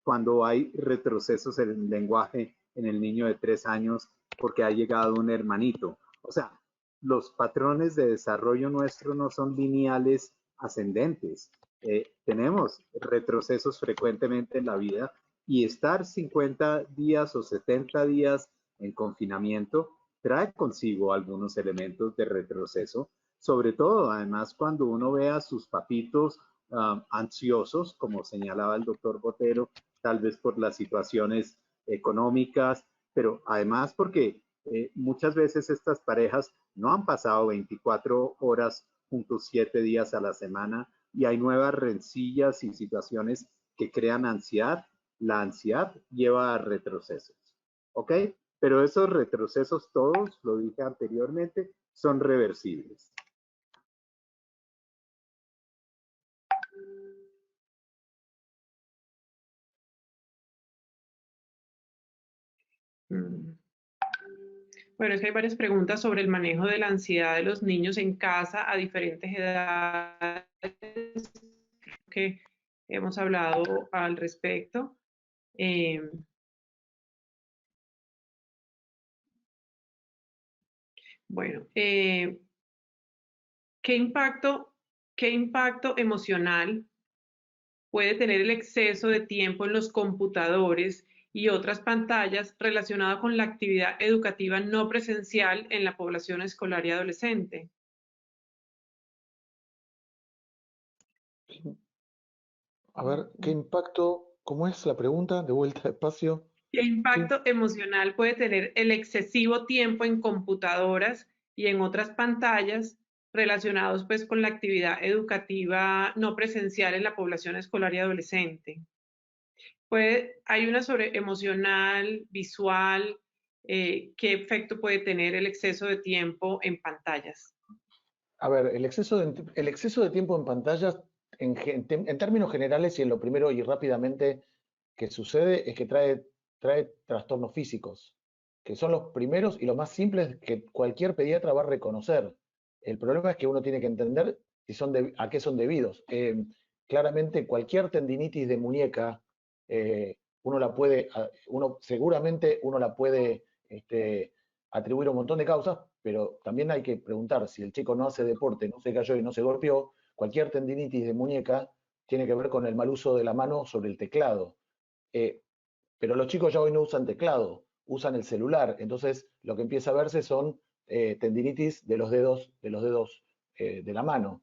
cuando hay retrocesos en el lenguaje en el niño de 3 años porque ha llegado un hermanito. O sea, los patrones de desarrollo nuestro no son lineales ascendentes. Tenemos retrocesos frecuentemente en la vida y estar 50 días o 70 días en confinamiento trae consigo algunos elementos de retroceso, sobre todo además cuando uno ve a sus papitos ansiosos, como señalaba el doctor Botero, tal vez por las situaciones económicas, pero además porque muchas veces estas parejas no han pasado 24 horas juntos 7 días a la semana y hay nuevas rencillas y situaciones que crean ansiedad. La ansiedad lleva a retrocesos, ¿ok? Pero esos retrocesos todos, lo dije anteriormente, son reversibles. Bueno, es que hay varias preguntas sobre el manejo de la ansiedad de los niños en casa a diferentes edades que hemos hablado al respecto. Bueno, ¿qué impacto emocional puede tener el exceso de tiempo en los computadores y otras pantallas relacionado con la actividad educativa no presencial en la población escolar y adolescente? A ver, ¿qué impacto? ¿Cómo es la pregunta? De vuelta despacio. ¿Qué impacto emocional puede tener el excesivo tiempo en computadoras y en otras pantallas relacionados pues con la actividad educativa no presencial en la población escolar y adolescente? Hay una sobre emocional, visual, ¿qué efecto puede tener el exceso de tiempo en pantallas? A ver, el exceso de tiempo en pantallas, en términos generales, y en lo primero y rápidamente que sucede, es que trae trastornos físicos, que son los primeros y los más simples que cualquier pediatra va a reconocer. El problema es que uno tiene que entender a qué son debidos. claramente cualquier tendinitis de muñeca, seguramente uno la puede atribuir a un montón de causas, pero también hay que preguntar si el chico no hace deporte, no se cayó y no se golpeó, cualquier tendinitis de muñeca tiene que ver con el mal uso de la mano sobre el teclado. Pero los chicos ya hoy no usan teclado, usan el celular, entonces lo que empieza a verse son tendinitis de los dedos de la mano.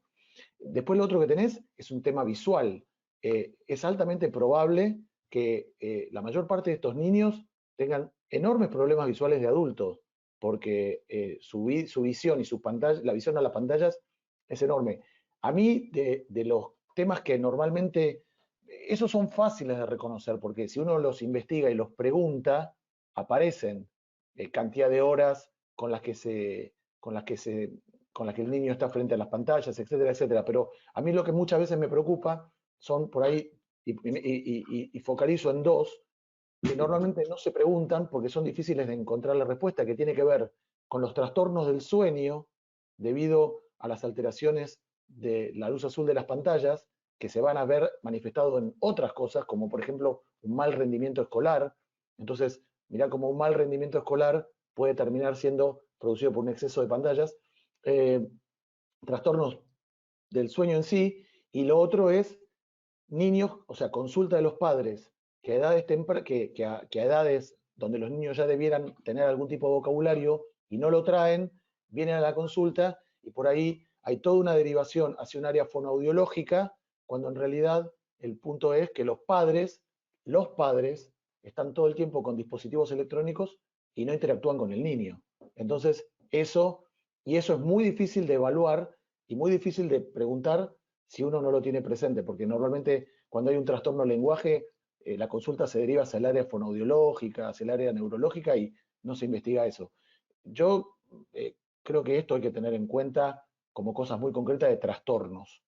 Después lo otro que tenés es un tema visual. Es altamente probable que la mayor parte de estos niños tengan enormes problemas visuales de adultos, porque su visión y la visión a las pantallas es enorme. A mí, de los temas que normalmente, esos son fáciles de reconocer, porque si uno los investiga y los pregunta, aparecen cantidad de horas con las que el niño está frente a las pantallas, etcétera, etcétera. Pero a mí lo que muchas veces me preocupa son por ahí, y focalizo en dos, que normalmente no se preguntan porque son difíciles de encontrar la respuesta, que tiene que ver con los trastornos del sueño debido a las alteraciones de la luz azul de las pantallas, que se van a ver manifestados en otras cosas, como por ejemplo un mal rendimiento escolar. Entonces, mirá cómo un mal rendimiento escolar puede terminar siendo producido por un exceso de pantallas. eh, Trastornos del sueño en sí, y lo otro es niños, o sea, consulta de los padres, que a edades donde los niños ya debieran tener algún tipo de vocabulario y no lo traen, vienen a la consulta y por ahí hay toda una derivación hacia un área fonoaudiológica, cuando en realidad el punto es que los padres están todo el tiempo con dispositivos electrónicos y no interactúan con el niño. Entonces, eso es muy difícil de evaluar y muy difícil de preguntar si uno no lo tiene presente, porque normalmente cuando hay un trastorno lenguaje, la consulta se deriva hacia el área fonoaudiológica, hacia el área neurológica y no se investiga eso. Yo creo que esto hay que tener en cuenta como cosas muy concretas de trastornos.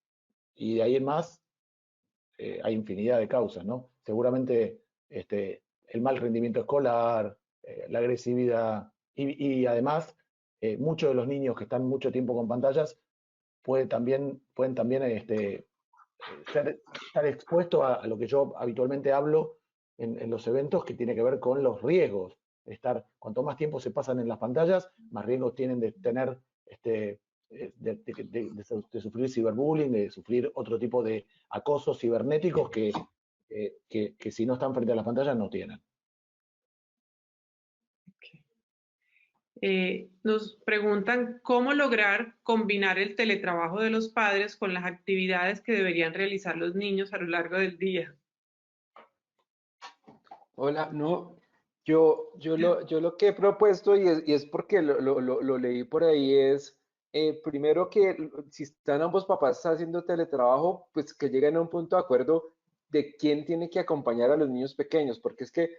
Y de ahí en más hay infinidad de causas, ¿no? Seguramente el mal rendimiento escolar, la agresividad y además muchos de los niños que están mucho tiempo con pantallas pueden también estar expuesto a lo que yo habitualmente hablo en los eventos, que tiene que ver con los riesgos. Cuanto más tiempo se pasan en las pantallas, más riesgos tienen de tener, de sufrir ciberbullying, de sufrir otro tipo de acosos cibernéticos que si no están frente a las pantallas no tienen. Nos preguntan cómo lograr combinar el teletrabajo de los padres con las actividades que deberían realizar los niños a lo largo del día. Hola, no, yo lo que he propuesto y es porque lo leí por ahí es, primero que si están ambos papás haciendo teletrabajo, pues que lleguen a un punto de acuerdo de quién tiene que acompañar a los niños pequeños, porque es que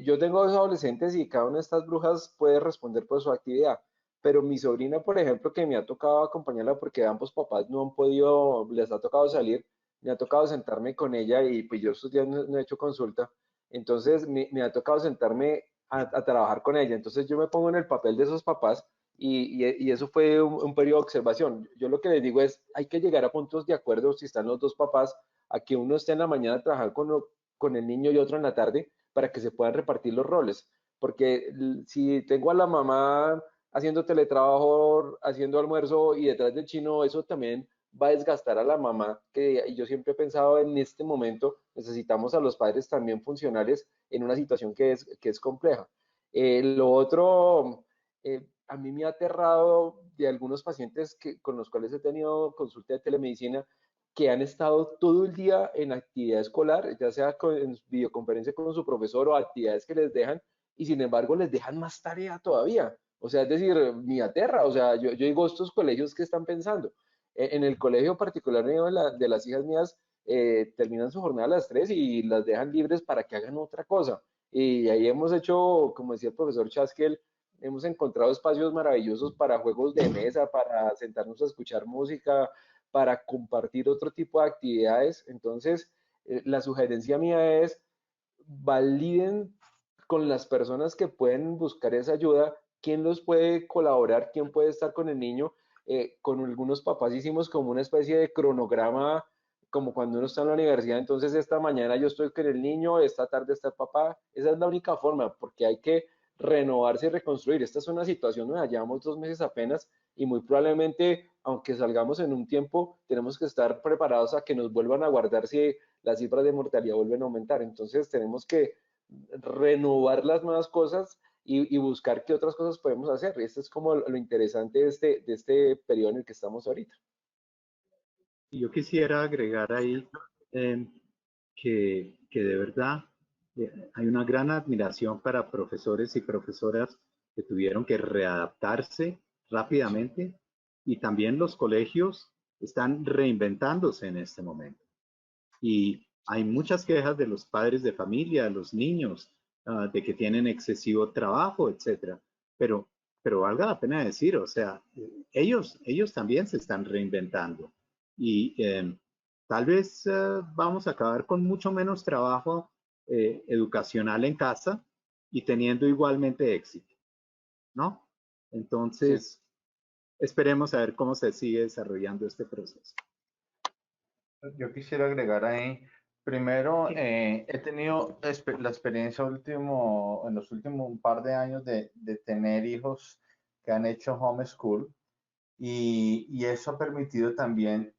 yo tengo dos adolescentes y cada una de estas brujas puede responder por su actividad, pero mi sobrina, por ejemplo, que me ha tocado acompañarla porque ambos papás no han podido, les ha tocado salir, me ha tocado sentarme con ella y pues yo estos días no he hecho consulta. Entonces me ha tocado sentarme a trabajar con ella. Entonces yo me pongo en el papel de esos papás y eso fue un periodo de observación. Yo lo que les digo es, hay que llegar a puntos de acuerdo si están los dos papás, a que uno esté en la mañana a trabajar con el niño y otro en la tarde para que se puedan repartir los roles. Porque si tengo a la mamá haciendo teletrabajo, haciendo almuerzo y detrás del chino, eso también va a desgastar a la mamá, y yo siempre he pensado en este momento, necesitamos a los padres también funcionales en una situación que es compleja. Lo otro, a mí me ha aterrado de algunos pacientes con los cuales he tenido consulta de telemedicina, que han estado todo el día en actividad escolar, ya sea en videoconferencia con su profesor o actividades que les dejan, y sin embargo les dejan más tarea todavía. O sea, es decir, me aterra. O sea, yo digo, estos colegios, ¿qué están pensando? En el colegio particular de las hijas mías, terminan su jornada a las 3 y las dejan libres para que hagan otra cosa. Y ahí hemos hecho, como decía el profesor Chaskel, hemos encontrado espacios maravillosos para juegos de mesa, para sentarnos a escuchar música, para compartir otro tipo de actividades. Entonces, la sugerencia mía es, validen con las personas que pueden buscar esa ayuda, quién los puede colaborar, quién puede estar con el niño. Con algunos papás hicimos como una especie de cronograma como cuando uno está en la universidad, entonces esta mañana yo estoy con el niño, esta tarde está el papá. Esa es la única forma, porque hay que renovarse y reconstruir. Esta es una situación nueva, llevamos 2 meses apenas y muy probablemente, aunque salgamos en un tiempo, tenemos que estar preparados a que nos vuelvan a guardar si las cifras de mortalidad vuelven a aumentar. Entonces tenemos que renovar las nuevas cosas y buscar qué otras cosas podemos hacer. Y esto es como lo interesante de este periodo en el que estamos ahorita. Yo quisiera agregar ahí que de verdad hay una gran admiración para profesores y profesoras que tuvieron que readaptarse rápidamente y también los colegios están reinventándose en este momento. Y hay muchas quejas de los padres de familia, de los niños, de que tienen excesivo trabajo, etcétera. Pero valga la pena decir, o sea, ellos también se están reinventando. Y tal vez vamos a acabar con mucho menos trabajo educacional en casa y teniendo igualmente éxito, ¿no? Entonces, esperemos a ver cómo se sigue desarrollando este proceso. Yo quisiera agregar ahí, primero, he tenido la experiencia en los últimos un par de años de tener hijos que han hecho homeschool y eso ha permitido también,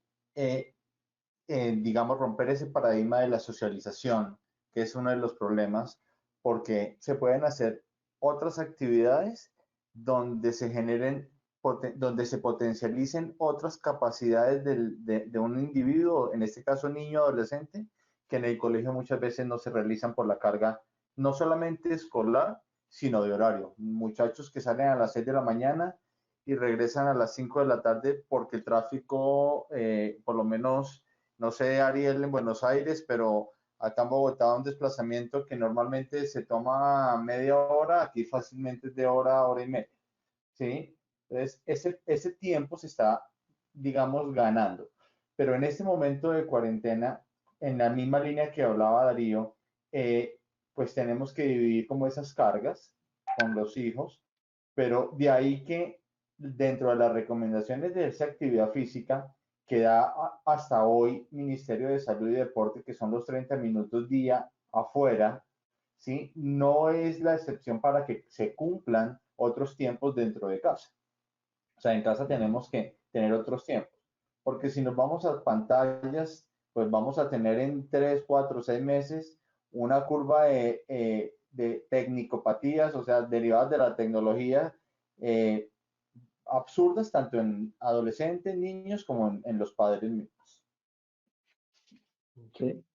digamos, romper ese paradigma de la socialización, que es uno de los problemas, porque se pueden hacer otras actividades donde se generen, donde se potencialicen otras capacidades de un individuo, en este caso niño o adolescente, que en el colegio muchas veces no se realizan por la carga no solamente escolar, sino de horario. Muchachos que salen a las 6 de la mañana y regresan a las 5 de la tarde porque el tráfico, por lo menos, no sé, Ariel, en Buenos Aires, pero acá en Bogotá un desplazamiento que normalmente se toma media hora, aquí fácilmente es de hora y media, ¿sí? Entonces, ese tiempo se está, digamos, ganando. Pero en este momento de cuarentena, en la misma línea que hablaba Darío, pues tenemos que dividir como esas cargas con los hijos, pero de ahí que dentro de las recomendaciones de esa actividad física que da hasta hoy Ministerio de Salud y Deporte, que son los 30 minutos día afuera, ¿sí? No es la excepción para que se cumplan otros tiempos dentro de casa. O sea, en casa tenemos que tener otros tiempos, porque si nos vamos a pantallas, pues vamos a tener en 3, 4, 6 meses una curva de tecnicopatías, o sea, derivadas de la tecnología, absurdas tanto en adolescentes, niños, como en los padres mismos. Sí.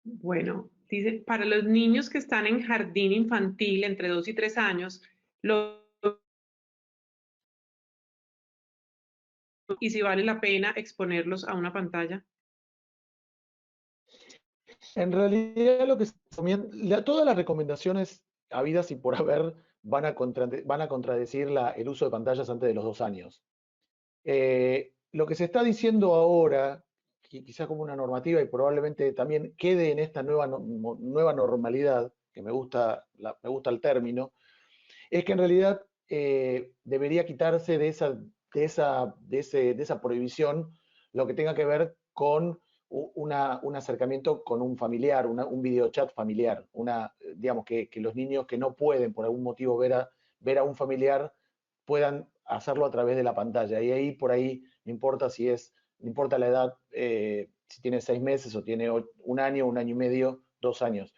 Bueno, dice, para los niños que están en jardín infantil entre 2 y 3 años, y si vale la pena exponerlos a una pantalla. En realidad, lo que se recomienda, todas las recomendaciones habidas y por haber van a contradecir el uso de pantallas antes de los 2 años. Lo que se está diciendo ahora, quizás como una normativa y probablemente también quede en esta nueva normalidad, que me gusta el término, es que en realidad debería quitarse de esa prohibición lo que tenga que ver con un acercamiento con un familiar, un videochat familiar, digamos que los niños que no pueden por algún motivo ver a un familiar puedan hacerlo a través de la pantalla. Y ahí por ahí no importa no importa la edad, si tiene 6 meses o tiene 1 año, 1 año y medio, 2 años.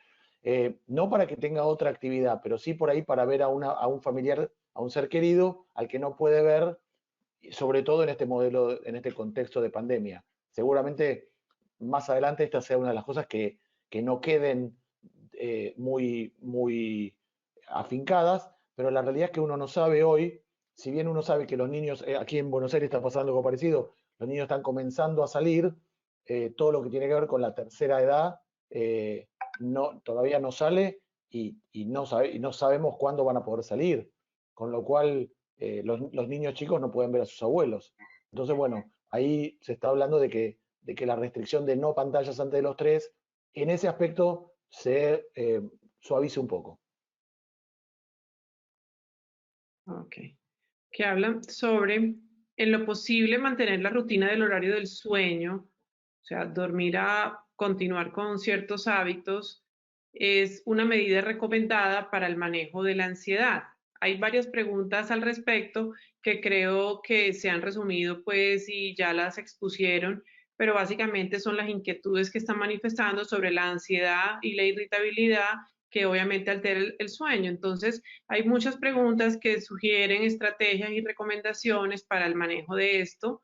No para que tenga otra actividad, pero sí por ahí para ver a un familiar, a un ser querido, al que no puede ver, sobre todo en este modelo, en este contexto de pandemia. Seguramente más adelante esta sea una de las cosas que no queden muy afincadas, pero la realidad es que uno no sabe hoy, si bien uno sabe que los niños, aquí en Buenos Aires está pasando algo parecido, los niños están comenzando a salir, todo lo que tiene que ver con la tercera edad, todavía no sale y no sabemos cuándo van a poder salir, con lo cual los niños chicos no pueden ver a sus abuelos. Entonces, bueno, ahí se está hablando de que la restricción de no pantallas antes de los 3, en ese aspecto se suavice un poco. Ok. Que hablan sobre, en lo posible, mantener la rutina del horario del sueño O sea, dormir a continuar con ciertos hábitos es una medida recomendada para el manejo de la ansiedad. Hay varias preguntas al respecto que creo que se han resumido pues y ya las expusieron, pero básicamente son las inquietudes que están manifestando sobre la ansiedad y la irritabilidad que obviamente altera el sueño. Entonces, hay muchas preguntas que sugieren estrategias y recomendaciones para el manejo de esto.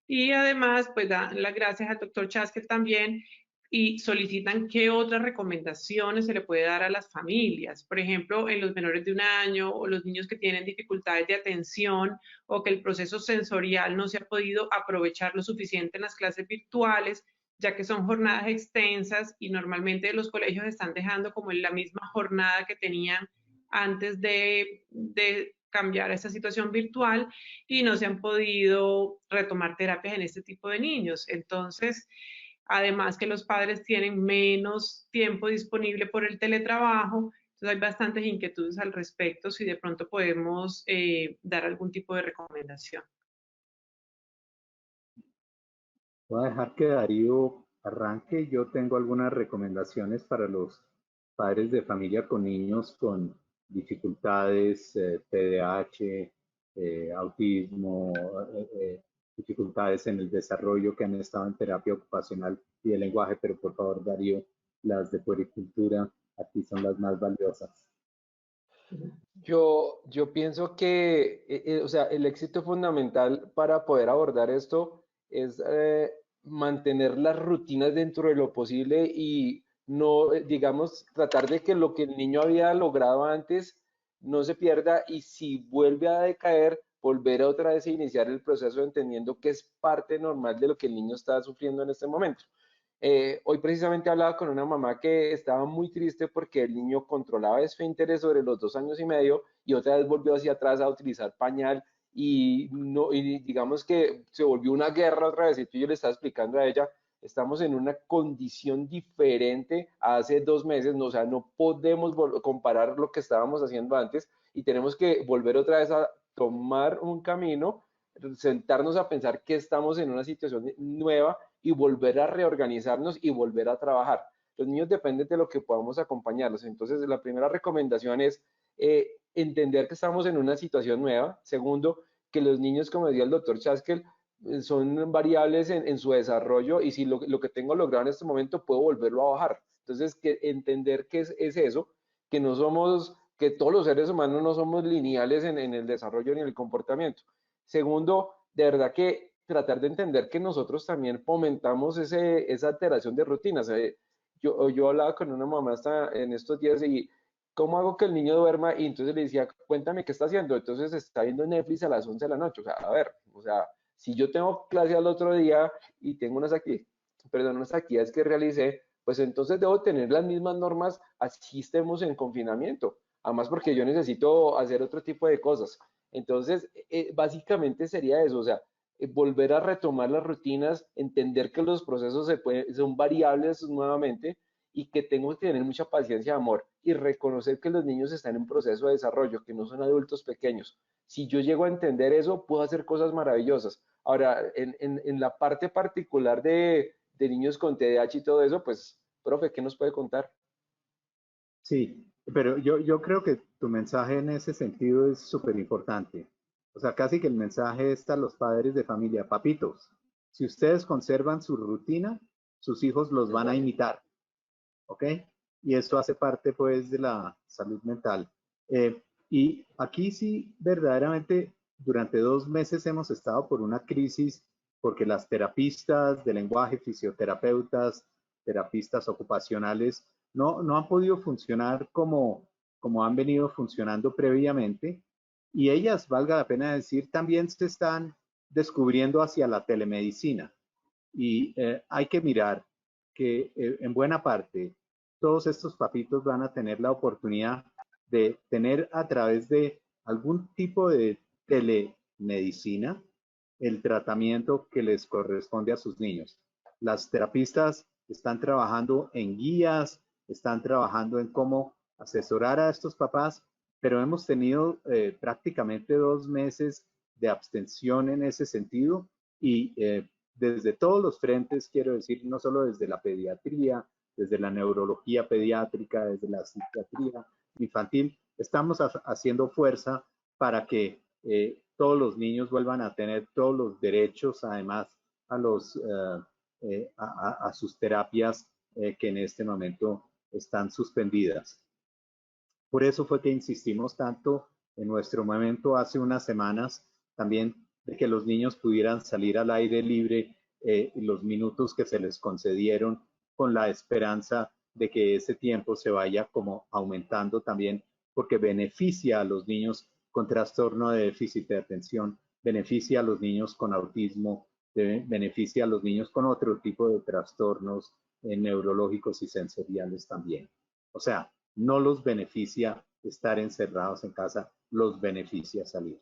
Y además, pues dan las gracias al doctor Chaskel también y solicitan qué otras recomendaciones se le puede dar a las familias. Por ejemplo, en los menores de 1 año o los niños que tienen dificultades de atención o que el proceso sensorial no se ha podido aprovechar lo suficiente en las clases virtuales, ya que son jornadas extensas y normalmente los colegios están dejando como en la misma jornada que tenían antes de cambiar a esta situación virtual y no se han podido retomar terapias en este tipo de niños. Entonces, además que los padres tienen menos tiempo disponible por el teletrabajo, entonces hay bastantes inquietudes al respecto, si de pronto podemos dar algún tipo de recomendación. Voy a dejar que Darío arranque. Yo tengo algunas recomendaciones para los padres de familia con niños con dificultades, TDAH, autismo, dificultades en el desarrollo que han estado en terapia ocupacional y de lenguaje, pero por favor, Darío, las de puericultura aquí son las más valiosas. Yo pienso que, o sea, el éxito fundamental para poder abordar esto es mantener las rutinas dentro de lo posible y no, digamos, tratar de que lo que el niño había logrado antes no se pierda y si vuelve a decaer, volver a otra vez a iniciar el proceso entendiendo que es parte normal de lo que el niño está sufriendo en este momento. Hoy precisamente hablaba con una mamá que estaba muy triste porque el niño controlaba esfínteres sobre los 2 años y medio y otra vez volvió hacia atrás a utilizar pañal y, no, y digamos que se volvió una guerra otra vez. Y yo le estaba explicando a ella, estamos en una condición diferente a hace 2 meses, no, o sea, no podemos comparar lo que estábamos haciendo antes y tenemos que volver otra vez a tomar un camino, sentarnos a pensar que estamos en una situación nueva y volver a reorganizarnos y volver a trabajar. Los niños dependen de lo que podamos acompañarlos. Entonces, la primera recomendación es entender que estamos en una situación nueva. Segundo, que los niños, como decía el doctor Chaskel, son variables en su desarrollo y si lo que tengo logrado en este momento puedo volverlo a bajar. Entonces, que entender que es eso, que no somos, que todos los seres humanos no somos lineales en el desarrollo ni en el comportamiento. Segundo, de verdad que tratar de entender que nosotros también fomentamos esa alteración de rutinas. Yo hablaba con una mamá hasta en estos días y ¿cómo hago que el niño duerma? Y entonces le decía, cuéntame qué está haciendo. Entonces está viendo Netflix a las 11 de la noche. O sea, a ver, o sea, si yo tengo clase al otro día y tengo unas actividades que realicé, pues entonces debo tener las mismas normas así estemos en confinamiento. Además porque yo necesito hacer otro tipo de cosas. Entonces, básicamente sería eso, o sea, volver a retomar las rutinas, entender que los procesos son variables nuevamente y que tengo que tener mucha paciencia y amor y reconocer que los niños están en proceso de desarrollo, que no son adultos pequeños. Si yo llego a entender eso, puedo hacer cosas maravillosas. Ahora, en la parte particular de niños con TDAH y todo eso, pues, profe, ¿qué nos puede contar? Sí, pero yo creo que tu mensaje en ese sentido es súper importante. O sea, casi que el mensaje está a los padres de familia, papitos, si ustedes conservan su rutina, sus hijos los van a imitar, ¿ok? Y esto hace parte pues de la salud mental. Y aquí sí, verdaderamente, durante 2 meses hemos estado por una crisis porque las terapistas de lenguaje, fisioterapeutas, terapistas ocupacionales, no han podido funcionar como han venido funcionando previamente. Y ellas, valga la pena decir, también se están descubriendo hacia la telemedicina. Y hay que mirar que en buena parte todos estos papitos van a tener la oportunidad de tener a través de algún tipo de telemedicina el tratamiento que les corresponde a sus niños. Las terapistas están trabajando en guías, están trabajando en cómo asesorar a estos papás, pero hemos tenido prácticamente 2 meses de abstención en ese sentido y desde todos los frentes, quiero decir, no solo desde la pediatría, desde la neurología pediátrica, desde la psiquiatría infantil, estamos haciendo fuerza para que todos los niños vuelvan a tener todos los derechos, además a sus terapias que en este momento están suspendidas. Por eso fue que insistimos tanto en nuestro momento hace unas semanas también de que los niños pudieran salir al aire libre los minutos que se les concedieron, con la esperanza de que ese tiempo se vaya como aumentando también, porque beneficia a los niños con trastorno de déficit de atención, beneficia a los niños con autismo, beneficia a los niños con otro tipo de trastornos neurológicos y sensoriales también. O sea, no los beneficia estar encerrados en casa, los beneficia salir.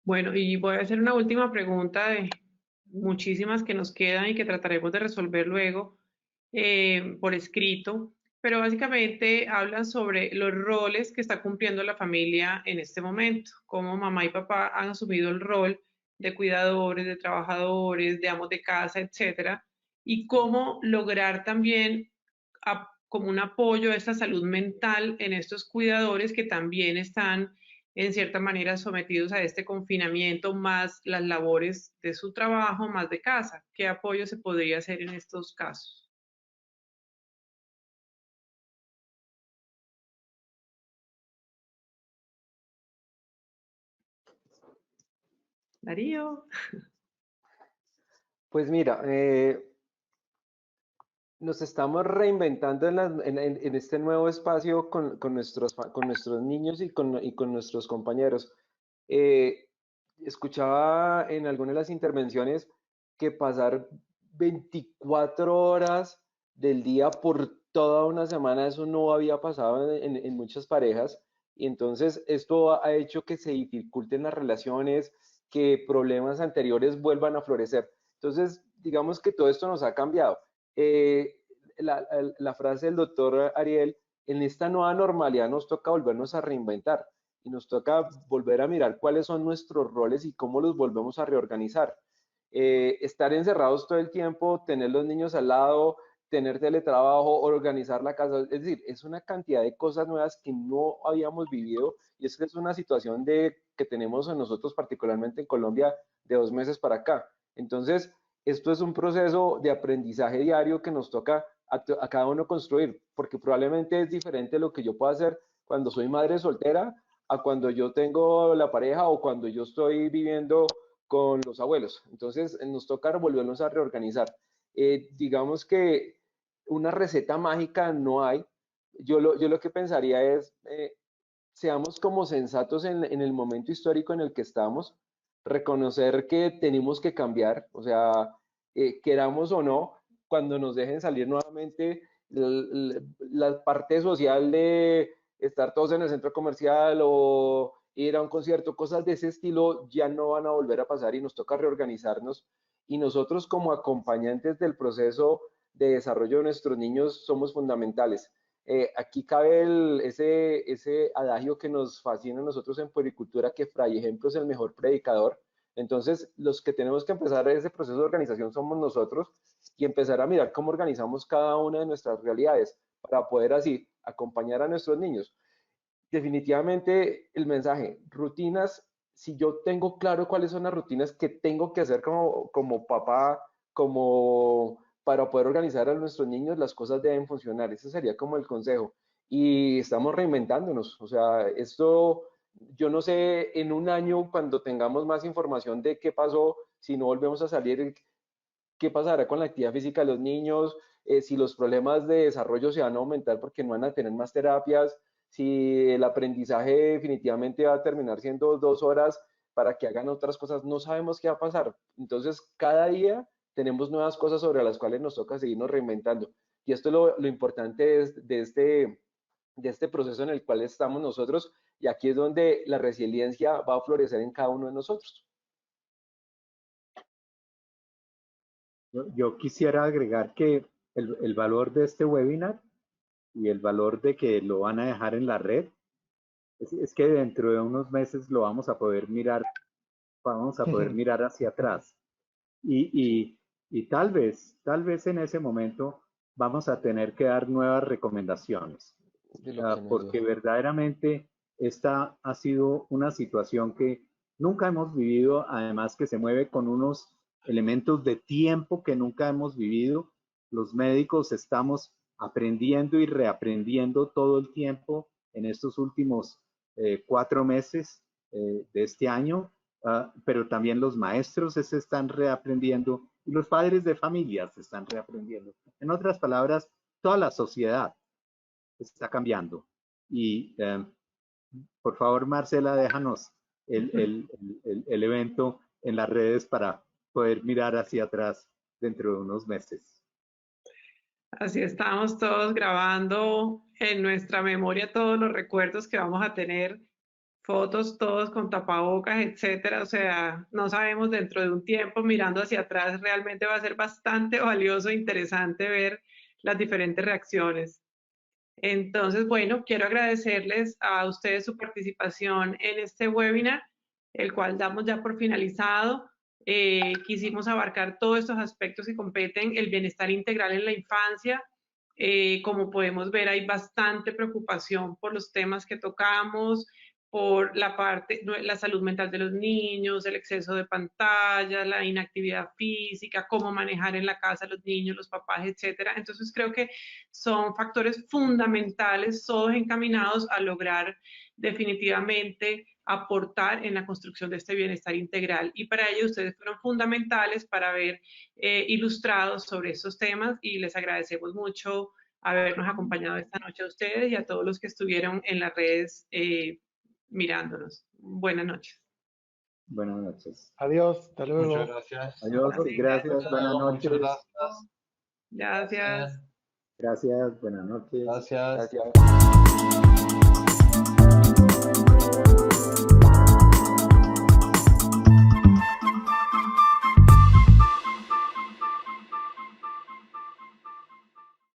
Bueno, y voy a hacer una última pregunta de muchísimas que nos quedan y que trataremos de resolver luego por escrito, pero básicamente hablan sobre los roles que está cumpliendo la familia en este momento, cómo mamá y papá han asumido el rol de cuidadores, de trabajadores, de amos de casa, etcétera, y cómo lograr también como un apoyo a esta salud mental en estos cuidadores que también están en cierta manera sometidos a este confinamiento, más las labores de su trabajo, más de casa. ¿Qué apoyo se podría hacer en estos casos? Darío. Pues mira, nos estamos reinventando en este nuevo espacio con nuestros niños y con nuestros compañeros. Escuchaba en algunas de las intervenciones que pasar 24 horas del día por toda una semana, eso no había pasado en muchas parejas, y entonces esto ha hecho que se dificulten las relaciones, que problemas anteriores vuelvan a florecer. Entonces, digamos que todo esto nos ha cambiado. La frase del doctor Ariel, en esta nueva normalidad nos toca volvernos a reinventar y nos toca volver a mirar cuáles son nuestros roles y cómo los volvemos a reorganizar. Estar encerrados todo el tiempo, tener los niños al lado, tener teletrabajo, organizar la casa, es decir, es una cantidad de cosas nuevas que no habíamos vivido, y es que es una situación que tenemos en nosotros, particularmente en Colombia, de 2 meses para acá. Entonces, esto es un proceso de aprendizaje diario que nos toca a cada uno construir, porque probablemente es diferente lo que yo pueda hacer cuando soy madre soltera a cuando yo tengo la pareja o cuando yo estoy viviendo con los abuelos. Entonces, nos toca volvernos a reorganizar. Digamos que una receta mágica no hay. Yo lo que pensaría es, seamos como sensatos en el momento histórico en el que estamos, reconocer que tenemos que cambiar, o sea, queramos o no, cuando nos dejen salir nuevamente, la parte social de estar todos en el centro comercial o ir a un concierto, cosas de ese estilo ya no van a volver a pasar y nos toca reorganizarnos. Y nosotros como acompañantes del proceso de desarrollo de nuestros niños somos fundamentales. Aquí cabe ese adagio que nos fascina a nosotros en puericultura, que fray ejemplo es el mejor predicador. Entonces, los que tenemos que empezar ese proceso de organización somos nosotros, y empezar a mirar cómo organizamos cada una de nuestras realidades para poder así acompañar a nuestros niños. Definitivamente el mensaje, rutinas, si yo tengo claro cuáles son las rutinas que tengo que hacer como papá, como para poder organizar a nuestros niños, las cosas deben funcionar. Ese sería como el consejo. Y estamos reinventándonos. O sea, esto, yo no sé, en un año, cuando tengamos más información de qué pasó, si no volvemos a salir, qué pasará con la actividad física de los niños, si los problemas de desarrollo se van a aumentar porque no van a tener más terapias, si el aprendizaje definitivamente va a terminar siendo 2 horas para que hagan otras cosas, no sabemos qué va a pasar. Entonces, cada día tenemos nuevas cosas sobre las cuales nos toca seguirnos reinventando. Y esto es lo importante de este proceso en el cual estamos nosotros, y aquí es donde la resiliencia va a florecer en cada uno de nosotros. Yo quisiera agregar que el valor de este webinar y el valor de que lo van a dejar en la red es que dentro de unos meses lo vamos a poder mirar vamos a poder mirar hacia atrás. Y tal vez en ese momento vamos a tener que dar nuevas recomendaciones, porque verdaderamente esta ha sido una situación que nunca hemos vivido, además que se mueve con unos elementos de tiempo que nunca hemos vivido. Los médicos estamos aprendiendo y reaprendiendo todo el tiempo en estos últimos 4 meses de este año, pero también los maestros se están reaprendiendo y los padres de familia se están reaprendiendo. En otras palabras, toda la sociedad está cambiando. Y por favor, Marcela, déjanos el evento en las redes para poder mirar hacia atrás dentro de unos meses. Así estamos todos grabando en nuestra memoria todos los recuerdos que vamos a tener, fotos todos con tapabocas, etcétera. O sea, no sabemos dentro de un tiempo, mirando hacia atrás, realmente va a ser bastante valioso e interesante ver las diferentes reacciones. Entonces, bueno, quiero agradecerles a ustedes su participación en este webinar, el cual damos ya por finalizado. Quisimos abarcar todos estos aspectos que competen el bienestar integral en la infancia. Como podemos ver, hay bastante preocupación por los temas que tocamos, por la salud mental de los niños, el exceso de pantalla, la inactividad física, cómo manejar en la casa a los niños, los papás, etcétera. Entonces creo que son factores fundamentales, todos encaminados a lograr definitivamente aportar en la construcción de este bienestar integral. Y para ello ustedes fueron fundamentales para haber ilustrados sobre estos temas y les agradecemos mucho habernos acompañado esta noche a ustedes y a todos los que estuvieron en las redes mirándonos. Buenas noches. Buenas noches. Adiós, hasta luego. Muchas gracias. Adiós, gracias, buenas noches. Muchas Gracias. Gracias, buenas noches. Gracias. Gracias.